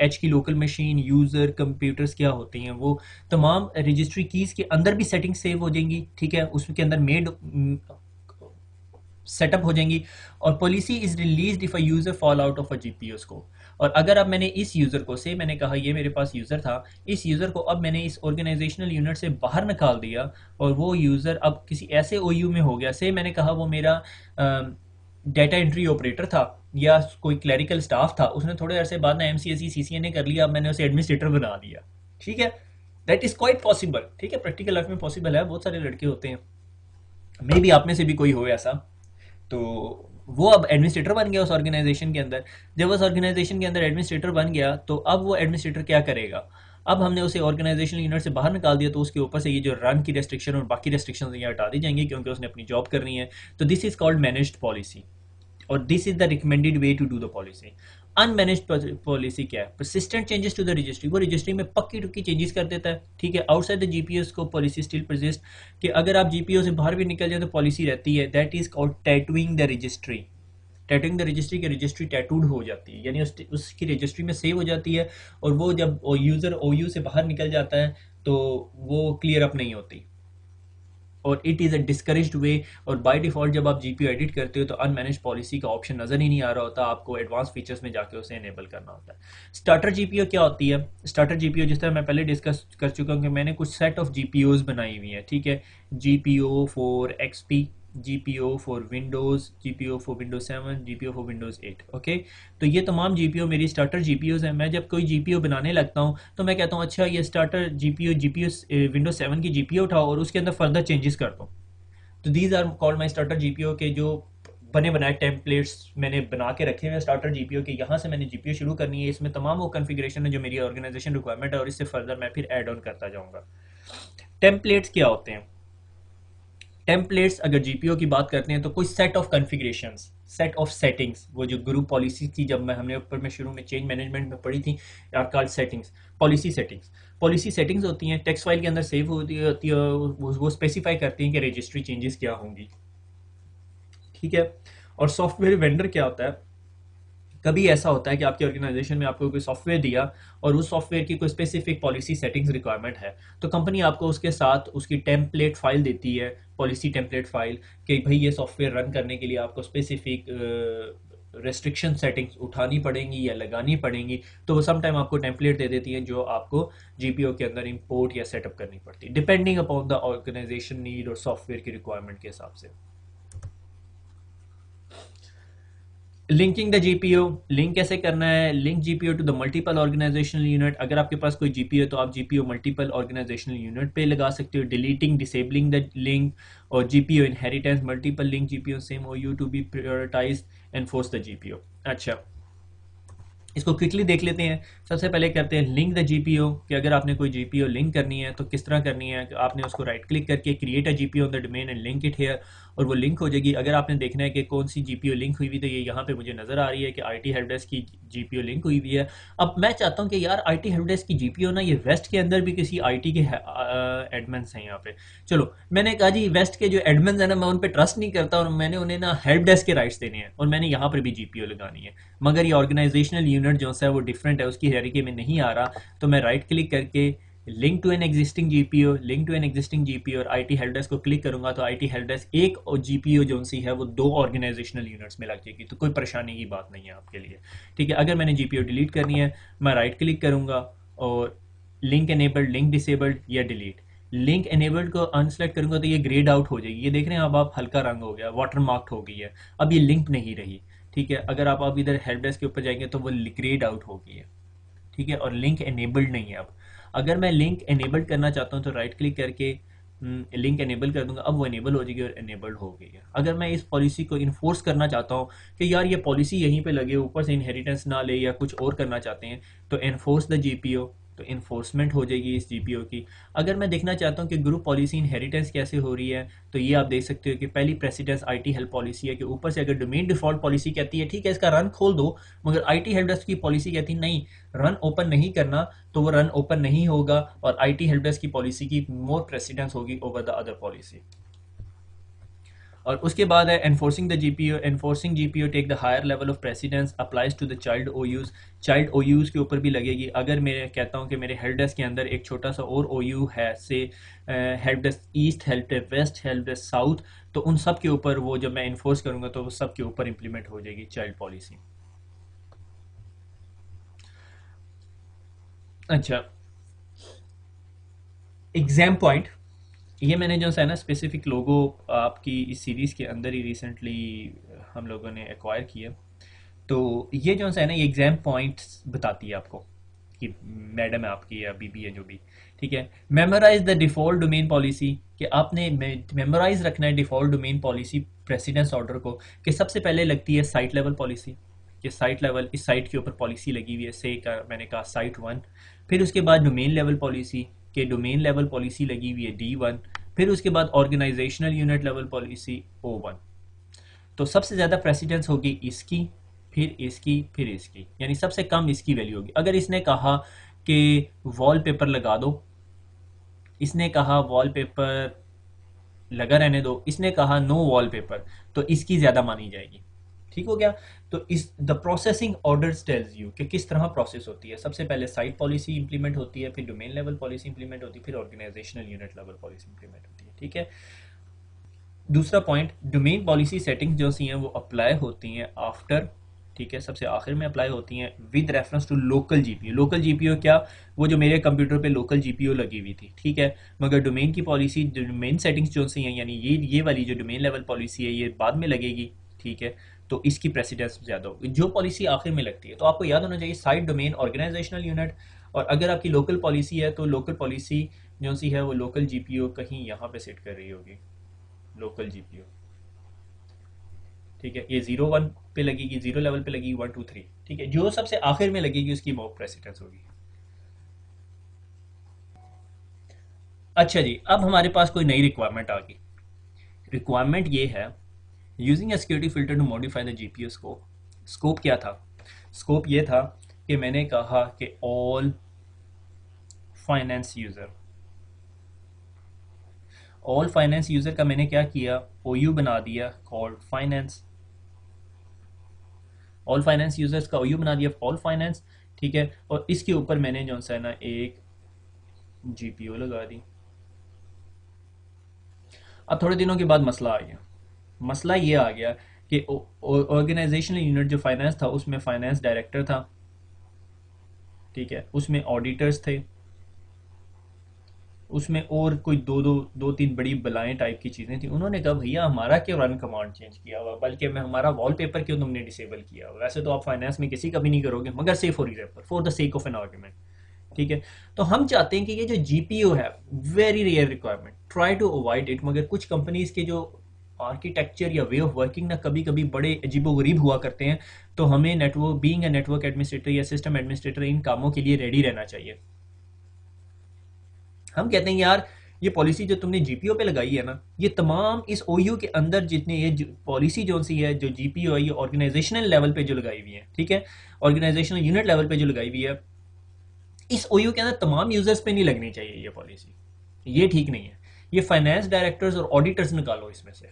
एच की लोकल मशीन, यूज़र, कंप्यूटर्स क्या होती हैं, वो तमाम रजिस्ट्री कीज़ के अंदर भी सेटिंग सेव हो जाएंगी। ठीक है, उसके अंदर मेड सेटअप हो जाएंगी। और policy is release if a user fall out of a GPO scope. और अगर अब मैंने इस यूजर को से मैंने कहा ये मेरे पास यूजर था, इस यूजर को अब मैंने इस ऑर्गेनाइजेशनल यूनिट से बाहर निकाल दिया और वो यूजर अब किसी ऐसे ओयू में हो गया, से मैंने कहा वो मेरा डेटा एंट्री ऑपरेटर था या कोई क्लरिकल स्टाफ था, उसने थोड़े अरसे बाद ना एमसीएसई सीसीएनए कर लिया, अब मैंने उसे एडमिनिस्ट्रेटर बना दिया। ठीक है, दैट इज क्वाइट पॉसिबल। ठीक है, प्रैक्टिकल लाइफ में पॉसिबल है, बहुत सारे लड़के होते हैं, मे बी आप में से भी कोई हो ऐसा। तो वो अब एडमिनिस्ट्रेटर बन गया उस ऑर्गेनाइजेशन के अंदर। जब उस ऑर्गेनाइजेशन के अंदर एडमिनिस्ट्रेटर बन गया तो अब वो एडमिनिस्ट्रेटर क्या करेगा, अब हमने उसे ऑर्गेनाइजेशनल यूनिट से बाहर निकाल दिया, तो उसके ऊपर से ये जो रन की रेस्ट्रिक्शन और बाकी रेस्ट्रिक्शन ये हटा दी जाएंगी क्योंकि उसने अपनी जॉब करनी है। तो this is called managed policy, और this is the recommended way to do the policy. Unmanaged policy क्या है, persistent changes to the registry, वो रजिस्ट्री में पक्की टुक्की चेंजेस कर देता है। ठीक है, आउटसाइड द जीपीओ को पॉलिसी स्टिल परसिस्ट, कि अगर आप जीपीओ से बाहर भी निकल जाए तो पॉलिसी रहती है। That is called tattooing the registry. Tattooing the registry की रजिस्ट्री टैटूड हो जाती है, यानी उसकी रजिस्ट्री में सेव हो जाती है, और वो जब यूजर ओयू से बाहर निकल जाता है तो वो क्लियर अप नहीं होती, और इट इज़ अ डिस्करेज्ड वे। और बाय डिफ़ॉल्ट जब आप जीपीओ एडिट करते हो तो अनमैनेज पॉलिसी का ऑप्शन नज़र ही नहीं आ रहा होता, आपको एडवांस फीचर्स में जाके उसे इनेबल करना होता है। स्टार्टर जीपीओ क्या होती है, स्टार्टर जीपीओ जिस तरह मैं पहले डिस्कस कर चुका हूँ कि मैंने कुछ सेट ऑफ जीपीओज बनाई हुई हैं। ठीक है, GPO for XP, GPO for Windows, GPO for Windows 7, GPO for Windows 8। Okay, तो ये तमाम GPO मेरी स्टार्टर GPOs हैं। मैं जब कोई GPO बनाने लगता हूँ तो मैं कहता हूँ अच्छा ये स्टार्टर GPO विंडोज 7 की GPO उठाओ और उसके अंदर फर्दर चेंजेस कर दो। तो these are called my starter GPO के जो बने बनाए टेम्पलेट्स मैंने बना के रखे हुए हैं स्टार्टर जीपीओ के। यहाँ से मैंने जीपीओ शुरू करनी है, इसमें तमाम वो कॉन्फ़िगरेशन है जो मेरी ऑर्गेनाइजेशन रिक्वायरमेंट है, और इससे फर्दर मैं फिर ऐड ऑन करता जाऊँगा। टेम्पलेट्स क्या होते हैं, टेम्पलेट्स अगर जीपीओ की बात करते हैं तो कोई set of configurations, set of settings, वो जो ग्रुप पॉलिसी थी जब हमने ऊपर में शुरू में चेंज मैनेजमेंट में पढ़ी थी, are called settings, policy settings. Policy settings होती हैं, टेक्स्ट फाइल के अंदर सेव होती है, वो स्पेसिफाई करती हैं कि रजिस्ट्री चेंजेस क्या होंगी। ठीक है, और सॉफ्टवेयर वेंडर क्या होता है, कभी ऐसा होता है कि आपकी ऑर्गेनाइजेशन में आपको कोई सॉफ्टवेयर दिया और उस सॉफ्टवेयर की कोई स्पेसिफिक पॉलिसी सेटिंग्स रिक्वायरमेंट है, तो कंपनी आपको उसके साथ उसकी टेम्पलेट फाइल देती है, पॉलिसी टेम्पलेट फाइल, कि भाई ये सॉफ्टवेयर रन करने के लिए आपको स्पेसिफिक रेस्ट्रिक्शन सेटिंग्स उठानी पड़ेंगी या लगानी पड़ेंगी। तो वो सम टाइम आपको टेम्पलेट दे देती है जो आपको जीपीओ के अंदर इंपोर्ट या सेटअप करनी पड़ती है, depending upon the organisation need और सॉफ्टवेयर की रिक्वायरमेंट के हिसाब से। लिंकिंग द जीपीओ, लिंक कैसे करना है, link GPO to the multiple organisational unit. अगर आपके पास कोई जीपीओ तो आप जीपीओ मल्टीपल ऑर्गेनाइजेशनल यूनिट पे लगा सकते हो। डिलीटिंग, डिसेबलिंग द लिंक, और GPO inheritance, multiple link GPO same OU to be prioritise, enforce the GPO. अच्छा, इसको क्विकली देख लेते हैं। सबसे पहले करते हैं लिंक द जीपीओ, कि अगर आपने कोई जीपीओ लिंक करनी है तो किस तरह करनी है। आपने उसको राइट क्लिक करके create a GPO on the domain and link it here, और वो लिंक हो जाएगी। अगर आपने देखना है कि कौन सी जीपीओ लिंक हुई हुई, तो ये यहाँ पे मुझे नज़र आ रही है कि आईटी हेल्प डेस्क की जीपीओ लिंक हुई हुई है। अब मैं चाहता हूँ कि यार आईटी हेल्प डेस्क की जीपीओ ना, ये वेस्ट के अंदर भी किसी आईटी के एडमिन्स हैं यहाँ पे। चलो, मैंने कहा जी वेस्ट के जो एडमिन्स हैं ना, मैं उन पर ट्रस्ट नहीं करता और मैंने उन्हें ना हेल्प डेस्क के राइट्स देने हैं, और मैंने यहाँ पर भी जीपीओ लगानी है। मगर ये ऑर्गेनाइजेशनल यूनिट जो है वो डिफरेंट है, उसकी हेरिके में नहीं आ रहा, तो मैं राइट क्लिक करके link to an existing GPO, link to an existing GPO और आईटी हेल्प डेस्क को क्लिक करूंगा तो आईटी हेल्प डेस्क एक और जीपीओ जो सी है वो 2 ऑर्गेनाइजेशनल यूनिट्स में लग जाएगी, तो कोई परेशानी की बात नहीं है आपके लिए। ठीक है, अगर मैंने जीपीओ डिलीट करनी है, मैं राइट क्लिक करूंगा और लिंक एनेबल्ड, लिंक डिसेबल्ड या डिलीट, लिंक एनेबल्ड को अनसेलेक्ट करूंगा तो ये ग्रेड आउट हो जाएगी। ये देख रहे हैं अब आप, हल्का रंग हो गया, वाटर मार्क्ड हो गई है, अब ये लिंक नहीं रही। ठीक है, अगर आप इधर हेल्प डेस्क के ऊपर जाएंगे तो वो ग्रेड आउट हो गई है। ठीक है, और लिंक एनेबल्ड नहीं है। अब अगर मैं लिंक एनेबल्ड करना चाहता हूँ तो राइट क्लिक करके लिंक एनेबल कर दूंगा, अब वो एनेबल हो जाएगी और एनेबल्ड हो गई है। अगर मैं इस पॉलिसी को इन्फोर्स करना चाहता हूँ कि यार ये पॉलिसी यहीं पे लगे, ऊपर से इनहेरिटेंस ना ले या कुछ और करना चाहते हैं, तो एनफोर्स द जीपीओ, तो इन्फोर्समेंट हो जाएगी इस जीपीओ की। अगर मैं देखना चाहता हूँ कि ग्रुप पॉलिसी इनहेरिटेंस कैसे हो रही है, तो ये आप देख सकते हो कि पहली प्रेसिडेंस आईटी हेल्प पॉलिसी है, कि ऊपर से अगर डोमेन डिफॉल्ट पॉलिसी कहती है ठीक है इसका रन खोल दो, मगर आईटी हेल्प डेस्क की पॉलिसी कहती है नहीं, रन ओपन नहीं करना, तो वो रन ओपन नहीं होगा और आईटी हेल्प डेस्क की पॉलिसी की मोर प्रेसिडेंस होगी ओवर द अदर पॉलिसी। और उसके बाद है enforcing the GPO, enforcing GPO take the higher level of precedence applies to the child OUs, child OUs के ऊपर भी लगेगी। अगर मैं कहता हूँ कि मेरे हेल्प डेस्क के अंदर एक छोटा सा और ओयू है, से help desk east, help desk west, help desk south, तो उन सब के ऊपर वो जब मैं इन्फोर्स करूँगा तो वो सब के ऊपर इम्प्लीमेंट हो जाएगी चाइल्ड पॉलिसी। अच्छा, एग्जाम पॉइंट, ये मैंने जो है ना स्पेसिफिक लोगो आपकी इस सीरीज़ के अंदर ही रिसेंटली हम लोगों ने एक्वायर किया। तो ये जो है ना ये एग्जाम पॉइंट्स बताती है आपको कि मैडम है आपकी या बीबी है जो भी, ठीक है। Memorise the default domain policy, कि आपने मेमोराइज रखना है default domain policy precedence order को, कि सबसे पहले लगती है साइट लेवल पॉलिसी, कि साइट लेवल इस साइट के ऊपर पॉलिसी लगी हुई है, से का मैंने कहा साइट 1। फिर उसके बाद डोमेन लेवल पॉलिसी, के डोमेन लेवल पॉलिसी लगी हुई है D1। फिर उसके बाद organisational unit level policy O1। तो सबसे ज़्यादा प्रेसिडेंस होगी इसकी, फिर इसकी, फिर इसकी, यानी सबसे कम इसकी वैल्यू होगी। अगर इसने कहा कि वॉलपेपर लगा दो, इसने कहा वॉलपेपर लगा रहने दो, इसने कहा नो वॉलपेपर, तो इसकी ज़्यादा मानी जाएगी। ठीक हो गया। तो इस the processing orders tells you कि किस तरह प्रोसेस होती है। सबसे पहले साइट पॉलिसी इंप्लीमेंट होती है, फिर डोमेन लेवल पॉलिसी इंप्लीमेंट होती है, फिर organisational unit level policy implement होती है। ठीक है। दूसरा पॉइंट, डोमेन पॉलिसी सेटिंग्स जो सी हैं वो अप्लाई होती हैं आफ्टर, ठीक है, सबसे आखिर में अप्लाई होती हैं with reference to local GPO. Local GPO क्या, वो जो मेरे कंप्यूटर पे लोकल जीपीओ लगी हुई थी, ठीक है। मगर डोमेन की पॉलिसी, डोमेन सेटिंग्स जो सी हैं, यानी ये वाली जो डोमेन लेवल पॉलिसी है ये बाद में लगेगी, ठीक है। तो इसकी प्रेसिडेंस ज़्यादा होगी जो पॉलिसी आखिर में लगती है। तो आपको याद होना चाहिए साइट, डोमेन, ऑर्गेनाइजेशनल यूनिट, और अगर आपकी लोकल पॉलिसी है तो लोकल पॉलिसी जो सी है वो लोकल जीपीओ कहीं यहाँ पे सेट कर रही होगी, लोकल जीपीओ, ठीक है। ये 0 1 पे लगेगी, 0 लेवल पे लगेगी, 1 2 3, ठीक है। जो सबसे आखिर में लगेगी उसकी मोर प्रेसिडेंस होगी। अच्छा जी, अब हमारे पास कोई नई रिक्वायरमेंट आ गई। रिक्वायरमेंट ये है, using a security filter to modify the GPO scope. Scope क्या था? स्कोप ये था कि मैंने कहा कि all finance user, all finance user का मैंने क्या किया, ओयू बना दिया called finance. All finance users का ओयू बना दिया ऑल फाइनेंस, ठीक है। और इसके ऊपर मैंने जो है ना एक जीपीओ लगा दी। अब थोड़े दिनों के बाद मसला आ गया। मसला ये आ गया कि ऑर्गेनाइजेशनल यूनिट जो फाइनेंस था उसमें फाइनेंस डायरेक्टर था, ठीक है, उसमें ऑडिटर्स थे, उसमें और कोई दो तीन बड़ी बलाएं टाइप की चीज़ें थी। उन्होंने कहा भैया हमारा क्यों रन कमांड चेंज किया हुआ, बल्कि मैं हमारा वॉलपेपर क्यों तुमने डिसेबल किया हुआ। वैसे तो आप फाइनेंस में किसी का भी नहीं करोगे, मगर से for example, for the sake of an argument, ठीक है। तो हम चाहते हैं कि ये जो जीपीओ है, very rare requirement, try to avoid it. मगर कुछ कंपनीज के जो आर्किटेक्चर या वे ऑफ वर्किंग ना कभी कभी बड़े अजीबोगरीब हुआ करते हैं। तो हमें network, being a network administrator या सिस्टम एडमिनिस्ट्रेटर, इन कामों के लिए रेडी रहना चाहिए। हम कहते हैं यार ये पॉलिसी जो तुमने जीपीओ पे लगाई है ना, ये तमाम इस ओयू के अंदर जितने ये पॉलिसी जो सी है, जो जीपीओ है, ये ऑर्गेनाइजेशनल लेवल पे जो लगाई हुई है, ठीक है, ऑर्गेनाइजेशनल यूनिट लेवल पे जो लगाई हुई है, इस ओयू के अंदर तमाम यूजर्स पे नहीं लगनी चाहिए ये पॉलिसी। ये ठीक नहीं है। ये फाइनेंस डायरेक्टर्स और ऑडिटर्स निकालो इसमें से,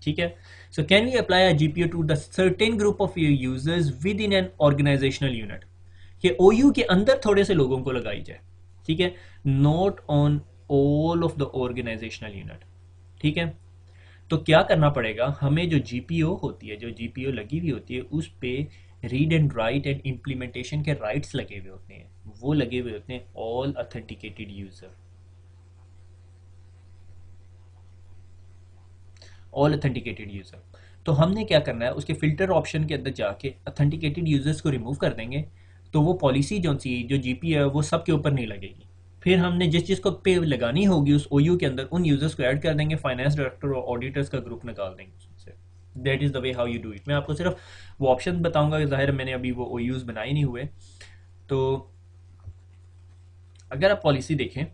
ठीक है। So can we apply a GPO to the certain group of users within an organisational unit, कि ओयू के अंदर थोड़े से लोगों को लगाई जाए, ठीक है, not on all of the organisational unit, ठीक है। तो क्या करना पड़ेगा हमें, जो जीपीओ होती है, जो जीपीओ लगी हुई होती है, उस पे read and right and implementation के राइट्स लगे हुए होते हैं। वो लगे हुए होते हैं all authenticated user, all authenticated user. तो हमने क्या करना है, उसके फिल्टर ऑप्शन के अंदर जाके ऑथेंटिकेटेड यूजर्स को रिमूव कर देंगे। तो वो पॉलिसी जो सी, जो जीपीओ है, वो सबके ऊपर नहीं लगेगी। फिर हमने जिस चीज़ को पे लगानी होगी उस ओयू के अंदर, उन यूजर्स को ऐड कर देंगे, फाइनेंस डायरेक्टर और ऑडिटर्स का ग्रुप निकाल देंगे उससे। That is the way how you do it. मैं आपको सिर्फ वो ऑप्शन बताऊंगा कि जाहिर है मैंने अभी वो ओयूज बनाए नहीं हुए। तो अगर आप पॉलिसी देखें,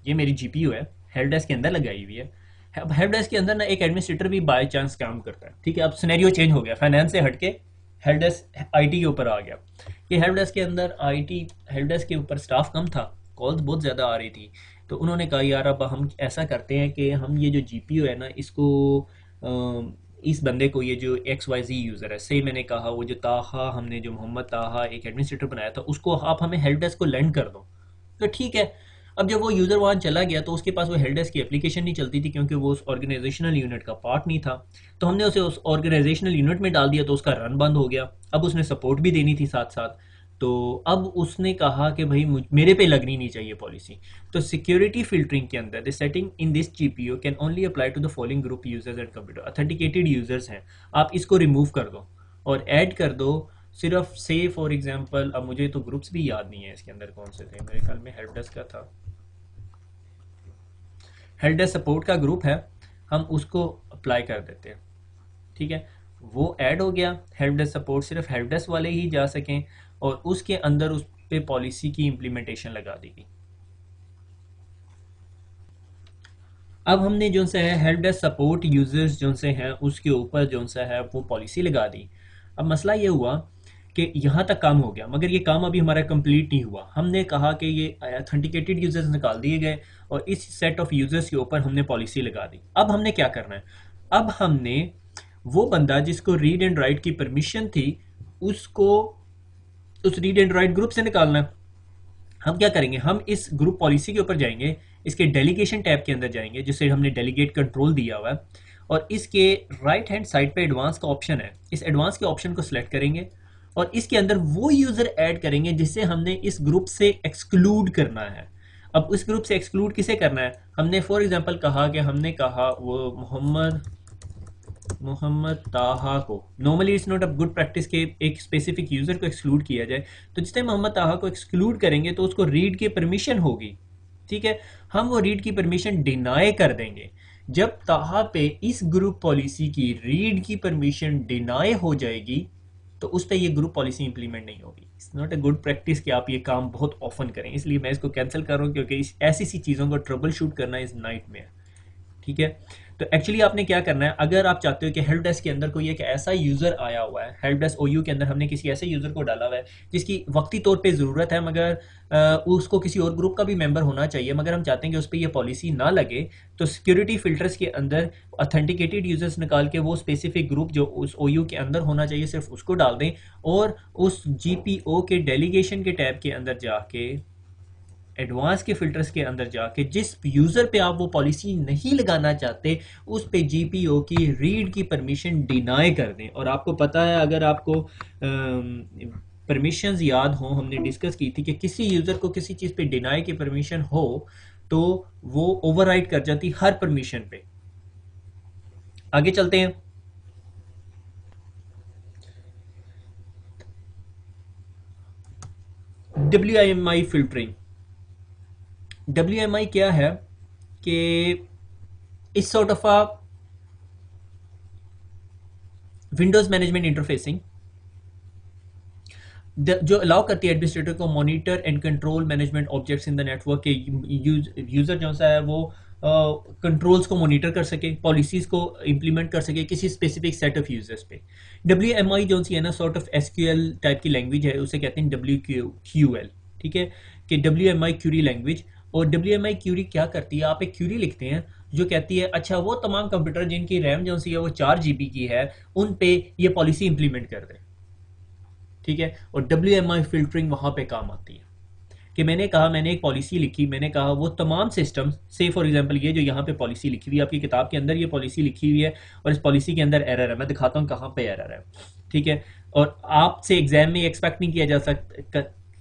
ये मेरी जीपीयू है, हेल्प डेस्क के अंदर लगाई हुई है। अब हेल्प डेस्क के अंदर ना एक एडमिनिस्ट्रेटर भी बाय चांस काम करता है, ठीक है। अब सिनेरियो चेंज हो गया, फाइनेंस से हटके हेल्प डेस्क आईटी के ऊपर आ गया कि हेल्प डेस्क के अंदर आईटी, हेल्प डेस्क के ऊपर स्टाफ कम था, कॉल्स बहुत ज़्यादा आ रही थी। तो उन्होंने कहा यार अब हम ऐसा करते हैं कि हम ये जो जीपीयू है ना, इसको इस बंदे को, ये जो XYZ यूज़र है, से मैंने कहा वो जो ताहा, हमने जो मोहम्मद ताहा एक एडमिनिस्ट्रेटर बनाया था, उसको आप हमें हेल्प डेस्क को लेंड कर दो। तो ठीक है। अब जब वो यूज़र वहाँ चला गया तो उसके पास वो हेल्प डेस्क की एप्लीकेशन नहीं चलती थी, क्योंकि वो उस ऑर्गेनाइजेशनल यूनिट का पार्ट नहीं था। तो हमने उसे उस ऑर्गेनाइजेशनल यूनिट में डाल दिया, तो उसका रन बंद हो गया। अब उसने सपोर्ट भी देनी थी साथ साथ। तो अब उसने कहा कि भाई मेरे पे लगनी नहीं चाहिए पॉलिसी। तो सिक्योरिटी फिल्टरिंग के अंदर the setting in this GPO can only apply to the following group users and computer. Authenticated users हैं, आप इसको रिमूव कर दो और ऐड कर दो सिर्फ से फॉर एग्जांपल, अब मुझे तो ग्रुप्स भी याद नहीं है इसके अंदर कौन से थे, मेरे ख्याल में हेल्प डेस्क का था, हेल्प डेस्क सपोर्ट का ग्रुप है, हम उसको अप्लाई कर देते हैं। ठीक है, वो ऐड हो गया। हेल्प डेस्क सपोर्ट सिर्फ हेल्प डेस्क वाले ही जा सकें, और उसके अंदर उस पे पॉलिसी की इम्प्लीमेंटेशन लगा दी गई। अब हमने जो सा है हेल्प डेस्क सपोर्ट यूजर्स जो से हैं उसके ऊपर जो सा है वो पॉलिसी लगा दी। अब मसला ये हुआ कि यहाँ तक काम हो गया, मगर ये काम अभी हमारा कंप्लीट नहीं हुआ। हमने कहा कि ये ऑथेंटिकेटेड यूजर्स निकाल दिए गए और इस सेट ऑफ यूजर्स के ऊपर हमने पॉलिसी लगा दी। अब हमने क्या करना है, अब हमने वो बंदा जिसको रीड एंड राइट की परमिशन थी उसको उस रीड एंड राइट ग्रुप से निकालना है। हम क्या करेंगे, हम इस ग्रुप पॉलिसी के ऊपर जाएंगे, इसके डेलीगेशन टैब के अंदर जाएंगे जिसे हमने डेलीगेट कंट्रोल दिया हुआ है, और इसके राइट हैंड साइड पे एडवांस का ऑप्शन है, इस एडवांस के ऑप्शन को सिलेक्ट करेंगे और इसके अंदर वो यूजर ऐड करेंगे जिसे हमने इस ग्रुप से एक्सक्लूड करना है। अब उस ग्रुप से एक्सक्लूड किसे करना है, हमने फॉर एग्जांपल कहा कि हमने कहा वो मोहम्मद ताहा को, normally it's not a good practice के एक स्पेसिफिक यूजर को एक्सक्लूड किया जाए। तो जिस टाइम मोहम्मद ताहा को एक्सक्लूड करेंगे तो उसको रीड की परमिशन होगी। ठीक है, हम वो रीड की परमिशन डिनाई कर देंगे। जब ताहा पे इस ग्रुप पॉलिसी की रीड की परमिशन डिनाई हो जाएगी तो उस पर ये ग्रुप पॉलिसी इंप्लीमेंट नहीं होगी। It's not a good practice कि आप ये काम बहुत ऑफन करें, इसलिए मैं इसको कैंसिल कर रहा हूँ, क्योंकि ऐसी सी चीज़ों को ट्रबल शूट करना इज नाइट में। ठीक है, तो एक्चुअली आपने क्या करना है, अगर आप चाहते हो कि हेल्प डेस्क के अंदर कोई एक ऐसा यूज़र आया हुआ है, हेल्प डेस्क ओयू के अंदर हमने किसी ऐसे यूज़र को डाला हुआ है जिसकी वक्ती तौर पे ज़रूरत है, मगर उसको किसी और ग्रुप का भी मेंबर होना चाहिए, मगर हम चाहते हैं कि उस पर ये पॉलिसी ना लगे, तो सिक्योरिटी फिल्टर्स के अंदर ऑथेंटिकेटेड यूजर्स निकाल के वो स्पेसिफिक ग्रुप जो उस ओयू के अंदर होना चाहिए सिर्फ उसको डाल दें, और उस जीपीओ के डेलीगेशन के टैब के अंदर जाके एडवांस के फिल्टर्स के अंदर जाके जिस यूजर पे आप वो पॉलिसी नहीं लगाना चाहते उस पे जीपीओ की रीड की परमिशन डिनाई कर दें। और आपको पता है, अगर आपको परमिशंस याद हो, हमने डिस्कस की थी कि किसी यूजर को किसी चीज पे डिनाई की परमिशन हो तो वो ओवरराइड कर जाती हर परमिशन पे। आगे चलते हैं। WIMI फिल्टरिंग, WMI क्या है कि इस sort of a Windows management interfacing जो अलाउ करती है एडमिनिस्ट्रेटर को monitor and control management objects in the network के यूजर जो सा है वो कंट्रोल्स को मॉनिटर कर सके, पॉलिसीज को इंप्लीमेंट कर सके किसी स्पेसिफिक सेट ऑफ यूजर्स पे। WMI जो सी है ना, सॉर्ट ऑफ SQL टाइप की लैंग्वेज है, उसे कहते हैं WQL। ठीक है, कि WMI क्यूरी लैंग्वेज। और WMI क्यूरी क्या करती है, आप एक क्यूरी लिखते हैं जो कहती है अच्छा वो तमाम कंप्यूटर जिनकी रैम जो सी है वो 4 GB की है उन पे ये पॉलिसी इंप्लीमेंट कर दे। ठीक है, और WMI फिल्टरिंग वहां पे काम आती है कि मैंने कहा, मैंने एक पॉलिसी लिखी, मैंने कहा वो तमाम सिस्टम से फॉर एग्जांपल ये जो यहाँ पे पॉलिसी लिखी हुई है आपकी किताब के अंदर, ये पॉलिसी लिखी हुई है और इस पॉलिसी के अंदर एरर है, मैं दिखाता हूँ कहाँ पे एरर है। ठीक है, और आपसे एग्जाम में एक्सपेक्ट नहीं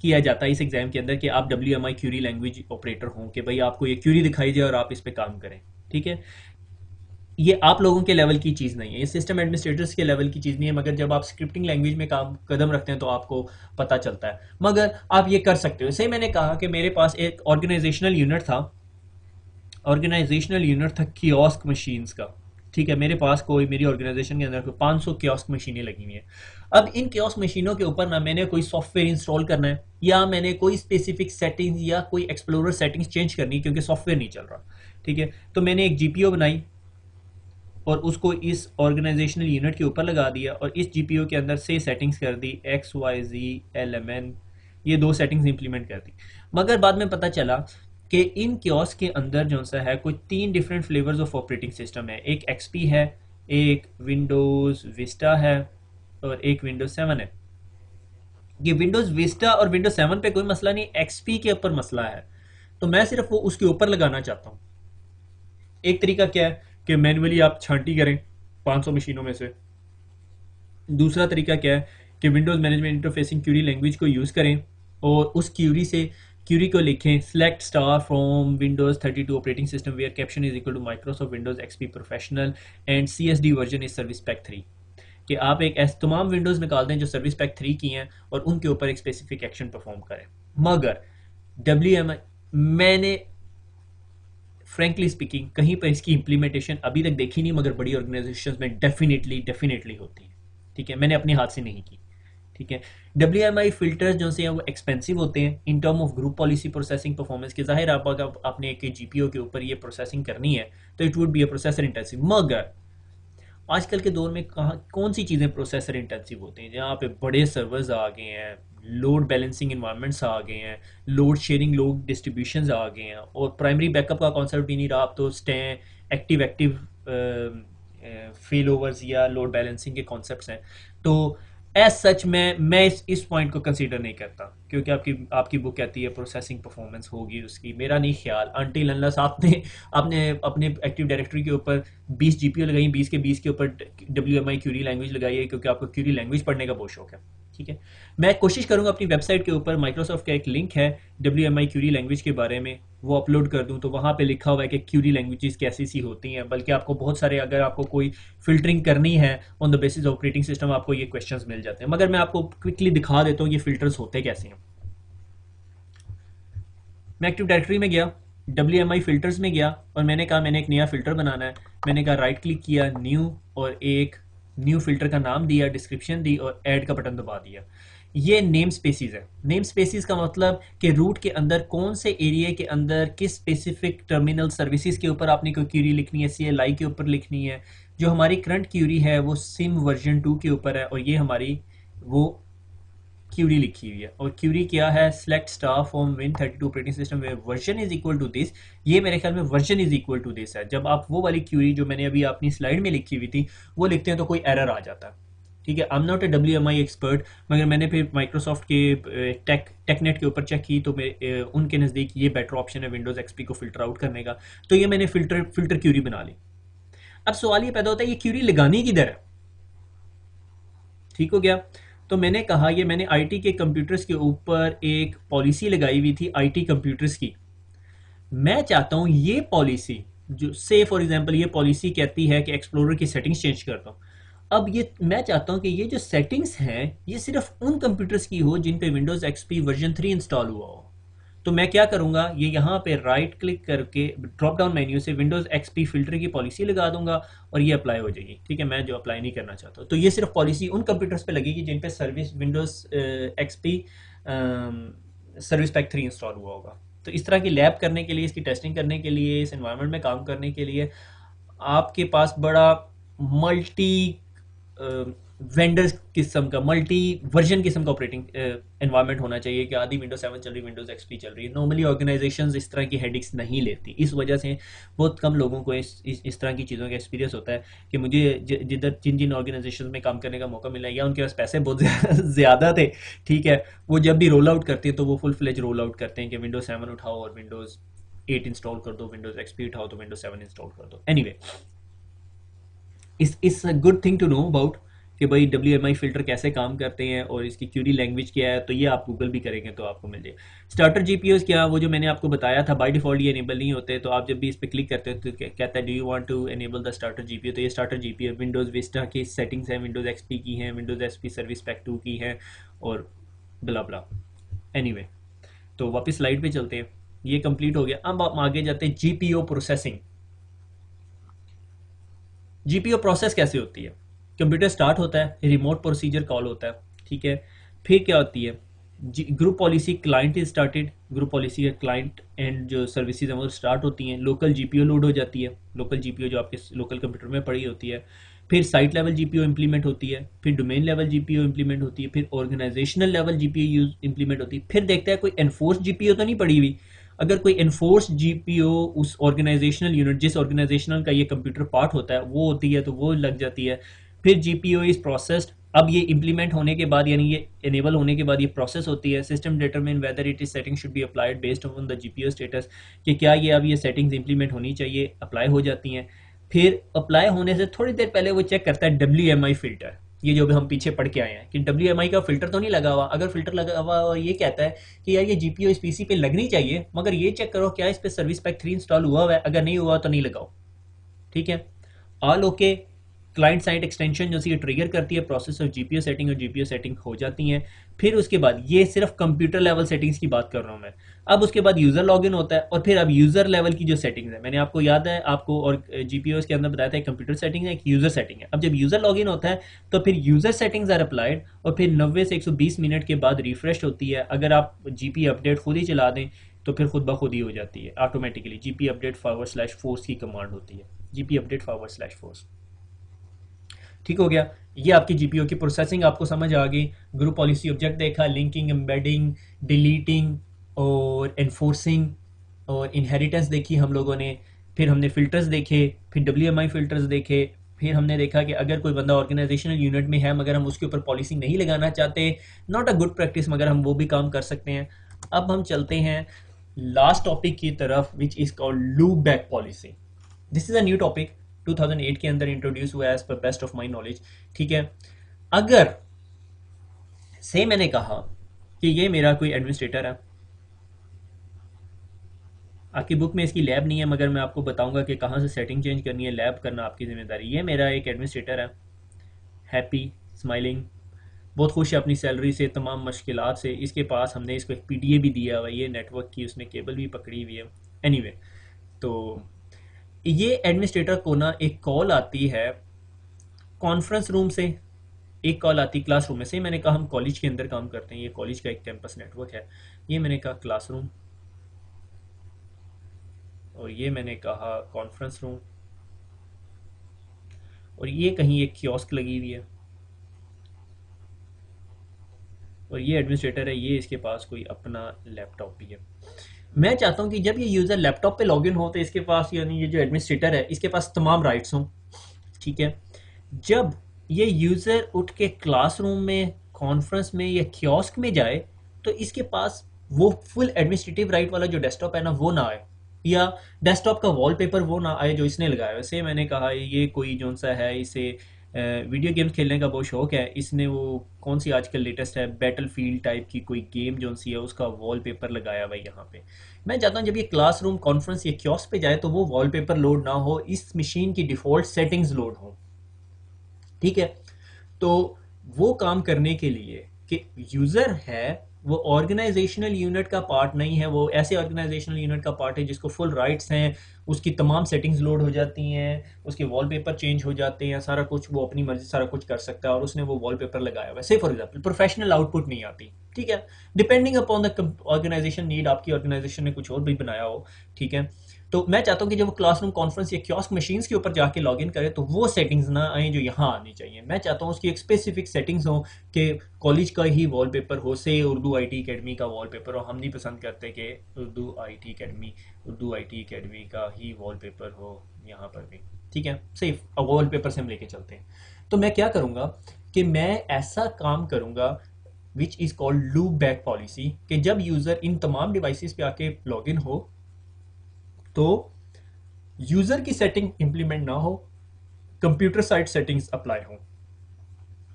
किया जाता इस एग्जाम के अंदर कि आप WMI क्यूरी लैंग्वेज ऑपरेटर हों, कि भाई आपको ये क्यूरी दिखाई जाए और आप इस पर काम करें। ठीक है, ये आप लोगों के लेवल की चीज़ नहीं है, ये सिस्टम एडमिनिस्ट्रेटर्स के लेवल की चीज़ नहीं है, मगर जब आप स्क्रिप्टिंग लैंग्वेज में काम कदम रखते हैं तो आपको पता चलता है, मगर आप ये कर सकते हो। सही, मैंने कहा कि मेरे पास एक ऑर्गेनाइजेशनल यूनिट था, कियोस्क मशीन्स का। ठीक है, मेरे पास कोई मेरी ऑर्गेनाइजेशन के अंदर कोई 500 कियोस्क मशीनें लगी हुई हैं। अब इन कियोस्क मशीनों के ऊपर ना मैंने कोई सॉफ्टवेयर इंस्टॉल करना है या मैंने कोई स्पेसिफिक सेटिंग्स या कोई एक्सप्लोरर सेटिंग्स चेंज करनी, क्योंकि सॉफ्टवेयर नहीं चल रहा। ठीक है, तो मैंने एक जीपीओ बनाई और उसको इस ऑर्गेनाइजेशनल यूनिट के ऊपर लगा दिया और इस जीपीओ के अंदर से सेटिंग्स कर दी XYZ LMN, ये 2 सेटिंग्स इंप्लीमेंट कर दी। मगर बाद में पता चला कि इन कियोस्क के अंदर जो सा है कोई 3 different flavours of operating system है, एक XP है, एक विंडोज़ विस्टा है और एक विंडोज़ 7 है। ये विंडोज़ विस्टा और विंडोज 7 पे कोई मसला नहीं, एक्सपी के ऊपर मसला है, तो मैं सिर्फ वो उसके ऊपर लगाना चाहता हूँ। एक तरीका क्या है कि मैनुअली आप छांटी करें 500 मशीनों में से। दूसरा तरीका क्या है कि Windows management interfacing query language को यूज़ करें और उस क्यूरी को लिखें select star from Windows 32 operating system where caption is equal to Microsoft Windows XP professional and CSD version is service pack 3। कि आप एक ऐसे तमाम विंडोज़ निकाल दें जो सर्विस पैक 3 की हैं और उनके ऊपर एक स्पेसिफिक एक्शन परफॉर्म करें। मगर WMI मैंने फ्रेंकली स्पीकिंग कहीं पर इसकी इंप्लीमेंटेशन अभी तक देखी नहीं, मगर बड़ी ऑर्गेनाइजेशंस में डेफिनेटली होती है। ठीक है, मैंने अपने हाथ से नहीं की। ठीक है, WMI फिल्टर्स जो से हैं वो एक्सपेंसिव होते हैं in term of group policy processing performance के। जाहिर आप अगर आपने एक GPO के ऊपर ये प्रोसेसिंग करनी है तो it would be a processor intensive. मगर आजकल के दौर में कहाँ कौन सी चीज़ें प्रोसेसर इंटेंसिव होती हैं, जहाँ पे बड़े सर्वर्स आ गए हैं, लोड बैलेंसिंग इन्वायरमेंट्स आ गए हैं, लोड शेयरिंग लोड डिस्ट्रीब्यूशंस आ गए हैं, और प्राइमरी बैकअप का कॉन्सेप्ट भी नहीं रहा। अब तो स्टे एक्टिव फेल ओवर्स या लोड बैलेंसिंग के कॉन्सेप्ट्स हैं। तो एज सच मैं इस पॉइंट को कंसीडर नहीं करता, क्योंकि आपकी आपकी बुक कहती है प्रोसेसिंग परफॉर्मेंस होगी उसकी। मेरा नहीं ख्याल अनटिल अनलेस आपने आपने अपने एक्टिव डायरेक्टरी के ऊपर 20 GPO लगाई, 20 के ऊपर WMI क्यूरी लैंग्वेज लगाई है, क्योंकि आपको क्यूरी लैंग्वेज पढ़ने का बहुत शौक है। ठीक है, मैं कोशिश करूंगा अपनी वेबसाइट के ऊपर माइक्रोसॉफ्ट का एक लिंक है WMI क्यूरी लैंग्वेज के बारे में, वो अपलोड कर दूं तो वहां पे लिखा हुआ है कि क्यूरी लैंग्वेजेस कैसी सी होती हैं। बल्कि आपको बहुत सारे, अगर आपको कोई फिल्टरिंग करनी है on the basis operating system, आपको ये क्वेश्चंस मिल जाते हैं। मगर मैं आपको क्विकली दिखा देता हूँ ये फिल्टर्स होते कैसे हैं। मैं एक्टिव डायरेक्टरी में गया, WMI फिल्टर्स में गया और मैंने कहा मैंने एक नया फिल्टर बनाना है। मैंने कहा राइट क्लिक किया, न्यू, और एक न्यू फिल्टर का नाम दिया, डिस्क्रिप्शन दी और ऐड का बटन दबा दिया। ये नेम स्पेसिस है। नेम स्पेसिस का मतलब कि रूट के अंदर कौन से एरिया के अंदर किस स्पेसिफिक टर्मिनल सर्विसेज के ऊपर आपने कोई क्यूरी लिखनी है, CLI के ऊपर लिखनी है। जो हमारी करंट क्यूरी है वो सिम वर्जन 2 के ऊपर है, और ये हमारी वो क्यूरी लिखी हुई है। और क्यूरी क्या है, select star from Win32 operating system में version is equal to this. ये मेरे ख्याल में version is equal to this है। जब आप वो वाली क्यूरी जो मैंने अभी अपनी स्लाइड में लिखी हुई थी वो लिखते हैं तो कोई एरर आ जाता है। ठीक है, I am not a WMI expert, मगर मैंने फिर माइक्रोसॉफ्ट के टेकनेट के ऊपर चेक की तो उनके नज़दीक ये बेटर ऑप्शन है विंडोज़ एक्सपी को फिल्टर आउट करने का। तो ये मैंने फिल्टर क्यूरी बना ली। अब सवाल ये पैदा होता है ये क्यूरी लगानी किधर है। ठीक हो गया, तो मैंने कहा ये मैंने IT के कंप्यूटर्स के ऊपर एक पॉलिसी लगाई हुई थी IT कंप्यूटर्स की। मैं चाहता हूं ये पॉलिसी, जो से फॉर एग्जांपल ये पॉलिसी कहती है कि एक्सप्लोरर की सेटिंग्स चेंज कर दो। अब ये मैं चाहता हूं कि ये जो सेटिंग्स हैं ये सिर्फ उन कंप्यूटर्स की हो जिन पे विंडोज एक्सपी वर्जन 3 इंस्टॉल हुआ हो। तो मैं क्या करूंगा, ये यहाँ पे राइट क्लिक करके ड्रॉप डाउन मेन्यू से विंडोज एक्सपी फिल्टर की पॉलिसी लगा दूंगा और ये अप्लाई हो जाएगी। ठीक है, मैं जो अप्लाई नहीं करना चाहता, तो ये सिर्फ पॉलिसी उन कंप्यूटर्स पे लगेगी जिन पे service Windows XP service pack 3 install हुआ होगा। तो इस तरह की लैब करने के लिए, इसकी टेस्टिंग करने के लिए, इस एनवायरनमेंट में काम करने के लिए आपके पास बड़ा मल्टी वेंडर्स किस्म का, मल्टी वर्जन किस्म का ऑपरेटिंग एनवायरनमेंट होना चाहिए कि आधी विंडोज 7 चल रही, विंडोज एक्सपी चल रही है। नॉर्मली ऑर्गेनाइजेशंस इस तरह की हेडिक्स नहीं लेती, इस वजह से बहुत कम लोगों को इस तरह की चीज़ों का एक्सपीरियंस होता है कि मुझे जिधर जिन जिन ऑर्गेनाइजेशन में काम करने का मौका मिला है या उनके पास पैसे बहुत ज़्यादा थे, ठीक है, वो जब भी रोल आउट करते हैं तो वो फुल फ्लेज रोल आउट करते हैं कि विंडोज 7 उठाओ और विंडोज 8 इंस्टॉल कर दो, विंडोज एक्सपी उठाओ तो विंडोज 7 इंस्टॉल कर दो। Anyway, it's a good thing to know about कि भाई WMI फिल्टर कैसे काम करते हैं और इसकी क्यूरी लैंग्वेज क्या है। तो ये आप गूगल भी करेंगे तो आपको मिल जाए। स्टार्टर GPOs क्या, वो जो मैंने आपको बताया था बाय डिफॉल्ट ये इनेबल नहीं होते। तो आप जब भी इस पर क्लिक करते हो तो कहता है do you want to enable the starter GPO। तो ये स्टार्टर GPO विंडोज़ विस्टा की सेटिंग्स हैं, विंडोज़ एक्सपी की हैं, विंडोज़ एक्सपी सर्विस पैक 2 की हैं और ब्ला ब्ला। एनीवे, तो वापस स्लाइड पे चलते हैं। ये कंप्लीट हो गया। अब आप आगे जाते हैं GPO प्रोसेसिंग। GPO प्रोसेस कैसे होती है, कंप्यूटर स्टार्ट होता है, रिमोट प्रोसीजर कॉल होता है। ठीक है, फिर क्या होती है, group policy client is started, group policy का क्लाइंट एंड जो सर्विसेज हैं वो स्टार्ट होती हैं। लोकल GPO लोड हो जाती है, लोकल GPO जो आपके लोकल कंप्यूटर में पड़ी होती है। फिर साइट लेवल GPO इंप्लीमेंट होती है, फिर डोमेन लेवल GPO इंप्लीमेंट होती है, फिर organisational level GPO use implement होती है। फिर देखता है कोई एनफोर्स GPO तो नहीं पड़ी हुई। अगर कोई एनफोर्स जीपीओ उस ऑर्गेनाइजेशनल यूनिट, जिस ऑर्गेनाइजेशनल का ये कंप्यूटर पार्ट होता है वो होती है, तो वो लग जाती है। फिर जीपीओ इज प्रोसेस्ड। अब ये इंप्लीमेंट होने के बाद, यानी ये इनेबल होने के बाद ये प्रोसेस होती है। System determine whether it is setting should be applied based on the GPO status, कि क्या ये अब ये सेटिंग्स इंप्लीमेंट होनी चाहिए, अप्लाई हो जाती हैं। फिर अप्लाई होने से थोड़ी देर पहले वो चेक करता है WMI फिल्टर, ये जो भी हम पीछे पढ़ के आए हैं कि WMI का फिल्टर तो नहीं लगा हुआ। अगर फिल्टर लगा हुआ और ये कहता है कि यार ये जीपीओ इस पीसी पे लगनी चाहिए, मगर ये चेक करो क्या इस पे सर्विस पैक 3 इंस्टॉल हुआ है, अगर नहीं हुआ तो नहीं लगाओ। ठीक है, all okay. Client side extension जो सी ट्रिगर करती है प्रोसेस ऑफ जीपीओ सेटिंग, और जीपीओ सेटिंग हो जाती हैं। फिर उसके बाद ये सिर्फ कंप्यूटर लेवल सेटिंग्स की बात कर रहा हूं मैं। अब उसके बाद यूजर लॉगिन होता है, और फिर अब यूजर लेवल की जो सेटिंग्स है, मैंने आपको याद है आपको और जीपीओ के अंदर बताया था एक कंप्यूटर सेटिंग है, एक यूजर सेटिंग है। अब जब यूजर लॉगिन होता है तो फिर यूजर सेटिंग्स आर अप्लाइड, और फिर 90 से 120 मिनट के बाद रिफ्रेश होती है। अगर आप जीपी अपडेट खुद ही चला दें तो फिर खुद ब खुद ही हो जाती है ऑटोमेटिकली। जीपी अपडेट /force की कमांड होती है, जीपी अपडेट /force। ठीक हो गया, ये आपकी जीपीओ की प्रोसेसिंग आपको समझ आ गई। ग्रुप पॉलिसी ऑब्जेक्ट देखा, लिंकिंग, एम्बेडिंग, डिलीटिंग और एनफोर्सिंग और इनहेरिटेंस देखी हम लोगों ने। फिर हमने फिल्टर्स देखे, फिर WMI फिल्टर्स देखे। फिर हमने देखा कि अगर कोई बंदा ऑर्गेनाइजेशनल यूनिट में है मगर हम उसके ऊपर पॉलिसी नहीं लगाना चाहते, नॉट अ गुड प्रैक्टिस, मगर हम वो भी काम कर सकते हैं। अब हम चलते हैं लास्ट टॉपिक की तरफ, which is called loop back policy. This is a new topic, 2008 के अंदर इंट्रोड्यूस हुआ है as per best of my knowledge. ठीक है, अगर से मैंने कहा कि ये मेरा कोई एडमिनिस्ट्रेटर है, आपकी बुक में इसकी लैब नहीं है मगर मैं आपको बताऊंगा कि कहाँ से सेटिंग चेंज करनी है, लैब करना आपकी जिम्मेदारी। ये मेरा एक एडमिनिस्ट्रेटर है, हैप्पी, स्माइलिंग, बहुत खुश है अपनी सैलरी से, तमाम मुश्किलात से। इसके पास हमने इसको एक PDA भी दिया हुआ है, ये नेटवर्क की उसने केबल भी पकड़ी हुई है। एनीवे, तो ये एडमिनिस्ट्रेटर को ना एक कॉल आती है कॉन्फ्रेंस रूम से, एक कॉल आती क्लासरूम में से। मैंने कहा हम कॉलेज के अंदर काम करते हैं, ये कॉलेज का एक कैंपस नेटवर्क है। ये मैंने कहा क्लासरूम, और ये मैंने कहा कॉन्फ्रेंस रूम, और ये कहीं एक कियोस्क लगी हुई है, और ये एडमिनिस्ट्रेटर है, ये इसके पास कोई अपना लैपटॉप भी है। मैं चाहता हूं कि जब ये यूजर लैपटॉप पे लॉगिन हो तो इसके पास, यानी ये जो एडमिनिस्ट्रेटर है इसके पास तमाम राइट्स हों। ठीक है, जब ये यूजर उठ के क्लासरूम में, कॉन्फ्रेंस में या कियोस्क में जाए तो इसके पास वो फुल एडमिनिस्ट्रेटिव राइट वाला जो डेस्कटॉप है ना वो ना आए, या डेस्कटॉप का वॉलपेपर वो ना आए जो इसने लगाया। वैसे मैंने कहा ये कोई जो सा है, इसे वीडियो गेम्स खेलने का बहुत शौक है, इसने वो कौन सी आजकल लेटेस्ट है बैटलफील्ड टाइप की कोई गेम जो सी है उसका वॉलपेपर लगाया हुआ है यहाँ पे। मैं चाहता हूँ जब ये क्लासरूम, कॉन्फ्रेंस या कियोस्क पे जाए तो वो वॉलपेपर लोड ना हो, इस मशीन की डिफॉल्ट सेटिंग्स लोड हो। ठीक है, तो वो काम करने के लिए कि यूजर है वो ऑर्गेनाइजेशनल यूनिट का पार्ट नहीं है, वो ऐसे ऑर्गेनाइजेशनल यूनिट का पार्ट है जिसको फुल राइट्स हैं, उसकी तमाम सेटिंग्स लोड हो जाती हैं, उसके वॉलपेपर चेंज हो जाते हैं, सारा कुछ वो अपनी मर्जी सारा कुछ कर सकता है, और उसने वो वॉलपेपर लगाया हुआ है। से फॉर एग्जांपल प्रोफेशनल आउटपुट नहीं आती। ठीक है, depending upon the organisation need, आपकी ऑर्गेनाइजेशन ने कुछ और भी बनाया हो। ठीक है, तो मैं चाहता हूँ कि जब वो क्लासरूम, कॉन्फ्रेंस या कियोस्क मशीन्स के ऊपर जाके लॉगिन करे तो वो सेटिंग्स ना आए जो यहाँ आनी चाहिए। मैं चाहता हूँ उसकी एक स्पेसिफिक सेटिंग्स हो कि कॉलेज का ही वॉलपेपर हो, से उर्दू IT अकेडमी का वॉलपेपर हो। हम नहीं पसंद करते कि उर्दू IT अकेडमी का ही वॉलपेपर हो यहाँ पर भी। ठीक है, सिर्फ वॉलपेपर से हम लेके चलते हैं। तो मैं क्या करूँगा कि मैं ऐसा काम करूँगा which is called loop back policy, कि जब यूज़र इन तमाम डिवाइसेस पे आके लॉगिन हो तो यूजर की सेटिंग इंप्लीमेंट ना हो, कंप्यूटर साइड सेटिंग्स अप्लाई हो।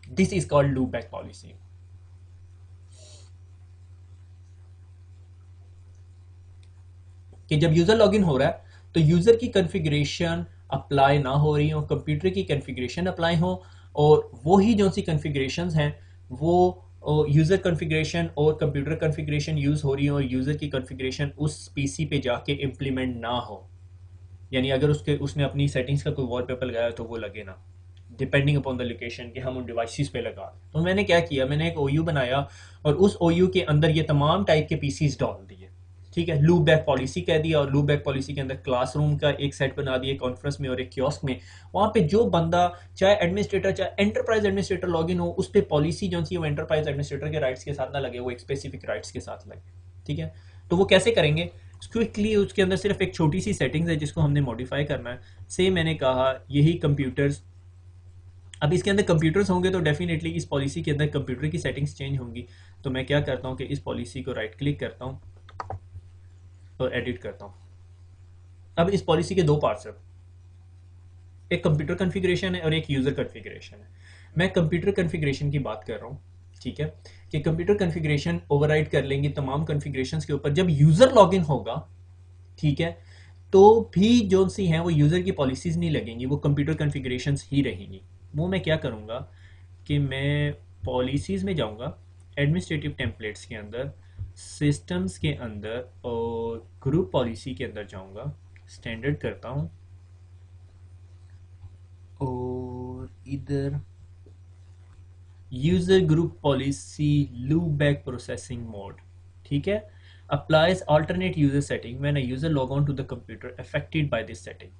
This is called loop back policy. कि जब यूजर लॉगिन हो रहा है तो यूजर की कॉन्फ़िगरेशन अप्लाई ना हो रही हो, कंप्यूटर की कॉन्फ़िगरेशन अप्लाई हो, और वही जो सी कॉन्फ़िगरेशंस हैं वो यूजर कॉन्फ़िगरेशन और कंप्यूटर कॉन्फ़िगरेशन यूज हो रही हो, और यूजर की कॉन्फ़िगरेशन उस पीसी पे जाके इंप्लीमेंट ना हो। यानी अगर उसने अपनी सेटिंग्स का कोई वॉलपेपर लगाया तो वो लगे ना, डिपेंडिंग अपॉन द लोकेशन कि हम उन डिवाइसेस पे लगा दें। तो मैंने क्या किया, मैंने एक OU बनाया और उस OU के अंदर ये तमाम टाइप के पीसीज डाल दिए। ठीक है, लूप बैक पॉलिसी कह दिया, और लूप बैक पॉलिसी के अंदर क्लासरूम का एक सेट बना दिया, कॉन्फ्रेंस में और एक कियोस्क में। वहाँ पे जो बंदा चाहे एडमिनिस्ट्रेटर चाहे एंटरप्राइज एडमिनिस्ट्रेटर लॉगिन हो, उस पर पॉलिसी जो सी वो एंटरप्राइज एडमिनिस्ट्रेटर के राइट्स के साथ ना लगे, वो एक स्पेसिफिक राइट्स के साथ लगे। ठीक है, तो वो कैसे करेंगे, क्विकली उसके अंदर सिर्फ एक छोटी सी सेटिंग्स है जिसको हमने मॉडिफाई करना है। से मैंने कहा यही कंप्यूटर्स, अब इसके अंदर कंप्यूटर्स होंगे तो डेफिनेटली इस पॉलिसी के अंदर कंप्यूटर की सेटिंग्स चेंज होंगी। तो मैं क्या करता हूँ कि इस पॉलिसी को राइट क्लिक करता हूँ और एडिट करता हूँ। अब इस पॉलिसी के दो पार्ट्स हैं, एक कंप्यूटर कॉन्फ़िगरेशन है और एक यूज़र कॉन्फ़िगरेशन है। मैं कंप्यूटर कॉन्फ़िगरेशन की बात कर रहा हूँ, ठीक है, कि कंप्यूटर कॉन्फ़िगरेशन ओवरराइड कर लेंगे तमाम कॉन्फ़िगरेशंस के ऊपर जब यूज़र लॉगिन होगा, ठीक है, तो भी जो सी हैं वो यूज़र की पॉलिसीज़ नहीं लगेंगी, वो कंप्यूटर कॉन्फ़िगरेशंस ही रहेंगी। वो मैं क्या करूँगा कि मैं पॉलिसीज़ में जाऊँगा, एडमिनिस्ट्रेटिव टेम्पलेट्स के अंदर, सिस्टम्स के अंदर और ग्रुप पॉलिसी के अंदर जाऊँगा, स्टैंडर्ड करता हूँ और इधर user group policy loop back processing mode, ठीक है, applies alternate user setting when a user log on to the computer affected by this setting,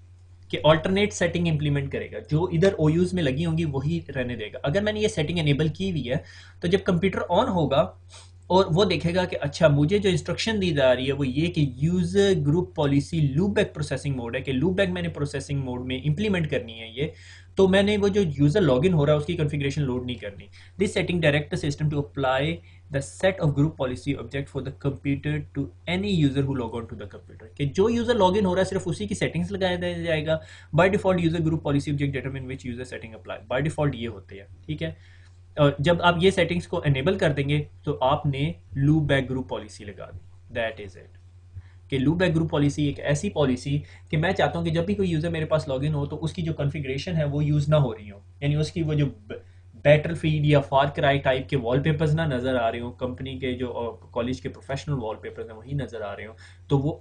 कि अल्टरनेट सेटिंग इंप्लीमेंट करेगा, जो इधर ओयूज में लगी होंगी वही रहने देगा। अगर मैंने ये सेटिंग एनेबल की हुई है तो जब कंप्यूटर ऑन होगा और वो देखेगा कि अच्छा मुझे जो इंस्ट्रक्शन दी जा रही है वो ये कि user group policy loop back processing mode है, कि लूप बैक मैंने प्रोसेसिंग मोड में इंप्लीमेंट करनी है ये, तो मैंने वो जो यूजर लॉगिन हो रहा है उसकी कॉन्फ़िगरेशन लोड नहीं करनी। This setting direct the system to apply the set of group policy object for the computer to any user who log on to the computer, कि जो यूजर लॉगिन हो रहा है सिर्फ उसी की सेटिंग्स लगाया जाएगा। By default user group policy object determine which user setting apply, by default ये होते हैं, ठीक है। और जब आप ये सेटिंग्स को एनेबल कर देंगे तो आपने लूप बैक ग्रुप पॉलिसी लगा दी, दैट इज इट। कि लूप बैक ग्रुप पॉलिसी एक ऐसी पॉलिसी कि मैं चाहता हूं कि जब भी कोई यूजर मेरे पास लॉगिन हो तो उसकी जो कॉन्फ़िगरेशन है वो यूज ना हो रही हो, यानी उसकी वो जो बैटलफील्ड या फार क्राई टाइप के वॉलपेपर्स ना नजर आ रहे हो, कंपनी के जो कॉलेज के प्रोफेशनल वॉलपेपर्स हैं वही नजर आ रहे हो, तो वो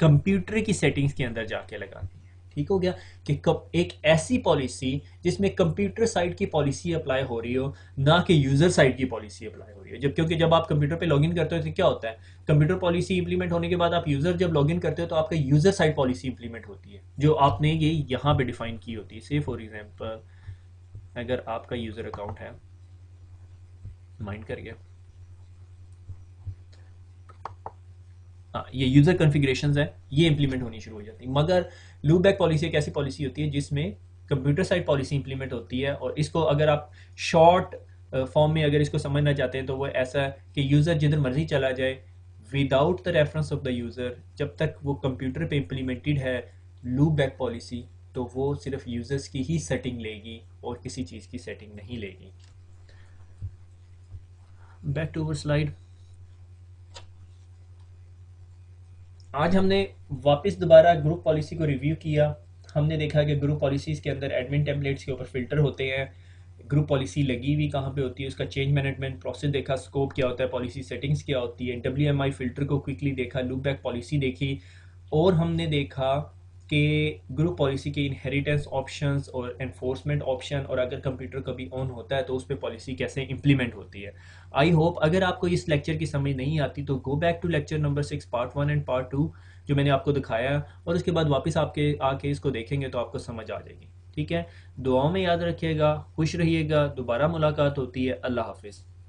कंप्यूटर की सेटिंग्स के अंदर जाके लगानी है। ठीक हो गया कि एक ऐसी पॉलिसी जिसमें कंप्यूटर साइड की पॉलिसी अप्लाई हो रही हो, ना कि यूजर साइड की पॉलिसी अप्लाई हो रही है। जब क्योंकि जब आप कंप्यूटर पे लॉगिन करते हो तो क्या होता है, कंप्यूटर पॉलिसी इंप्लीमेंट होने के बाद आप यूजर जब लॉगिन करते हो तो आपका यूजर साइड पॉलिसी इंप्लीमेंट होती है जो आपने ये यहाँ पे डिफाइन की होती है। से फॉर एग्जांपल अगर आपका यूजर अकाउंट है, माइंड कर गया, ये यूजर कॉन्फ़िगरेशंस है, ये इंप्लीमेंट होनी शुरू हो जाती है। मगर लूप बैक पॉलिसी एक ऐसी पॉलिसी होती है जिसमें कंप्यूटर साइड पॉलिसी इंप्लीमेंट होती है, और इसको अगर आप शॉर्ट फॉर्म में अगर इसको समझना चाहते हैं तो वो ऐसा है कि यूज़र जिधर मर्जी चला जाए without the reference of the user, जब तक वो कंप्यूटर पे इम्प्लीमेंटेड है लूप बैक पॉलिसी, तो वो सिर्फ यूज़र्स की ही सेटिंग लेगी और किसी चीज़ की सेटिंग नहीं लेगी। Back to our slide. आज हमने वापस दोबारा ग्रुप पॉलिसी को रिव्यू किया। हमने देखा कि ग्रुप पॉलिसीज़ के अंदर एडमिन टेम्पलेट्स के ऊपर फिल्टर होते हैं, ग्रुप पॉलिसी लगी हुई कहाँ पे होती है, उसका चेंज मैनेजमेंट प्रोसेस देखा, स्कोप क्या होता है, पॉलिसी सेटिंग्स क्या होती है, WMI फिल्टर को क्विकली देखा, लूप बैक पॉलिसी देखी, और हमने देखा कि ग्रुप पॉलिसी के इनहेरिटेंस ऑप्शंस और एनफोर्समेंट ऑप्शन, और अगर कंप्यूटर कभी ऑन होता है तो उस पर पॉलिसी कैसे इंप्लीमेंट होती है। आई होप अगर आपको इस लेक्चर की समझ नहीं आती तो go back to lecture number 6 part 1 and part 2 जो मैंने आपको दिखाया, और उसके बाद वापस आपके आके इसको देखेंगे तो आपको समझ आ जाएगी। ठीक है, दुआओं में याद रखिएगा, खुश रहिएगा, दोबारा मुलाकात होती है। अल्लाह हाफिज़।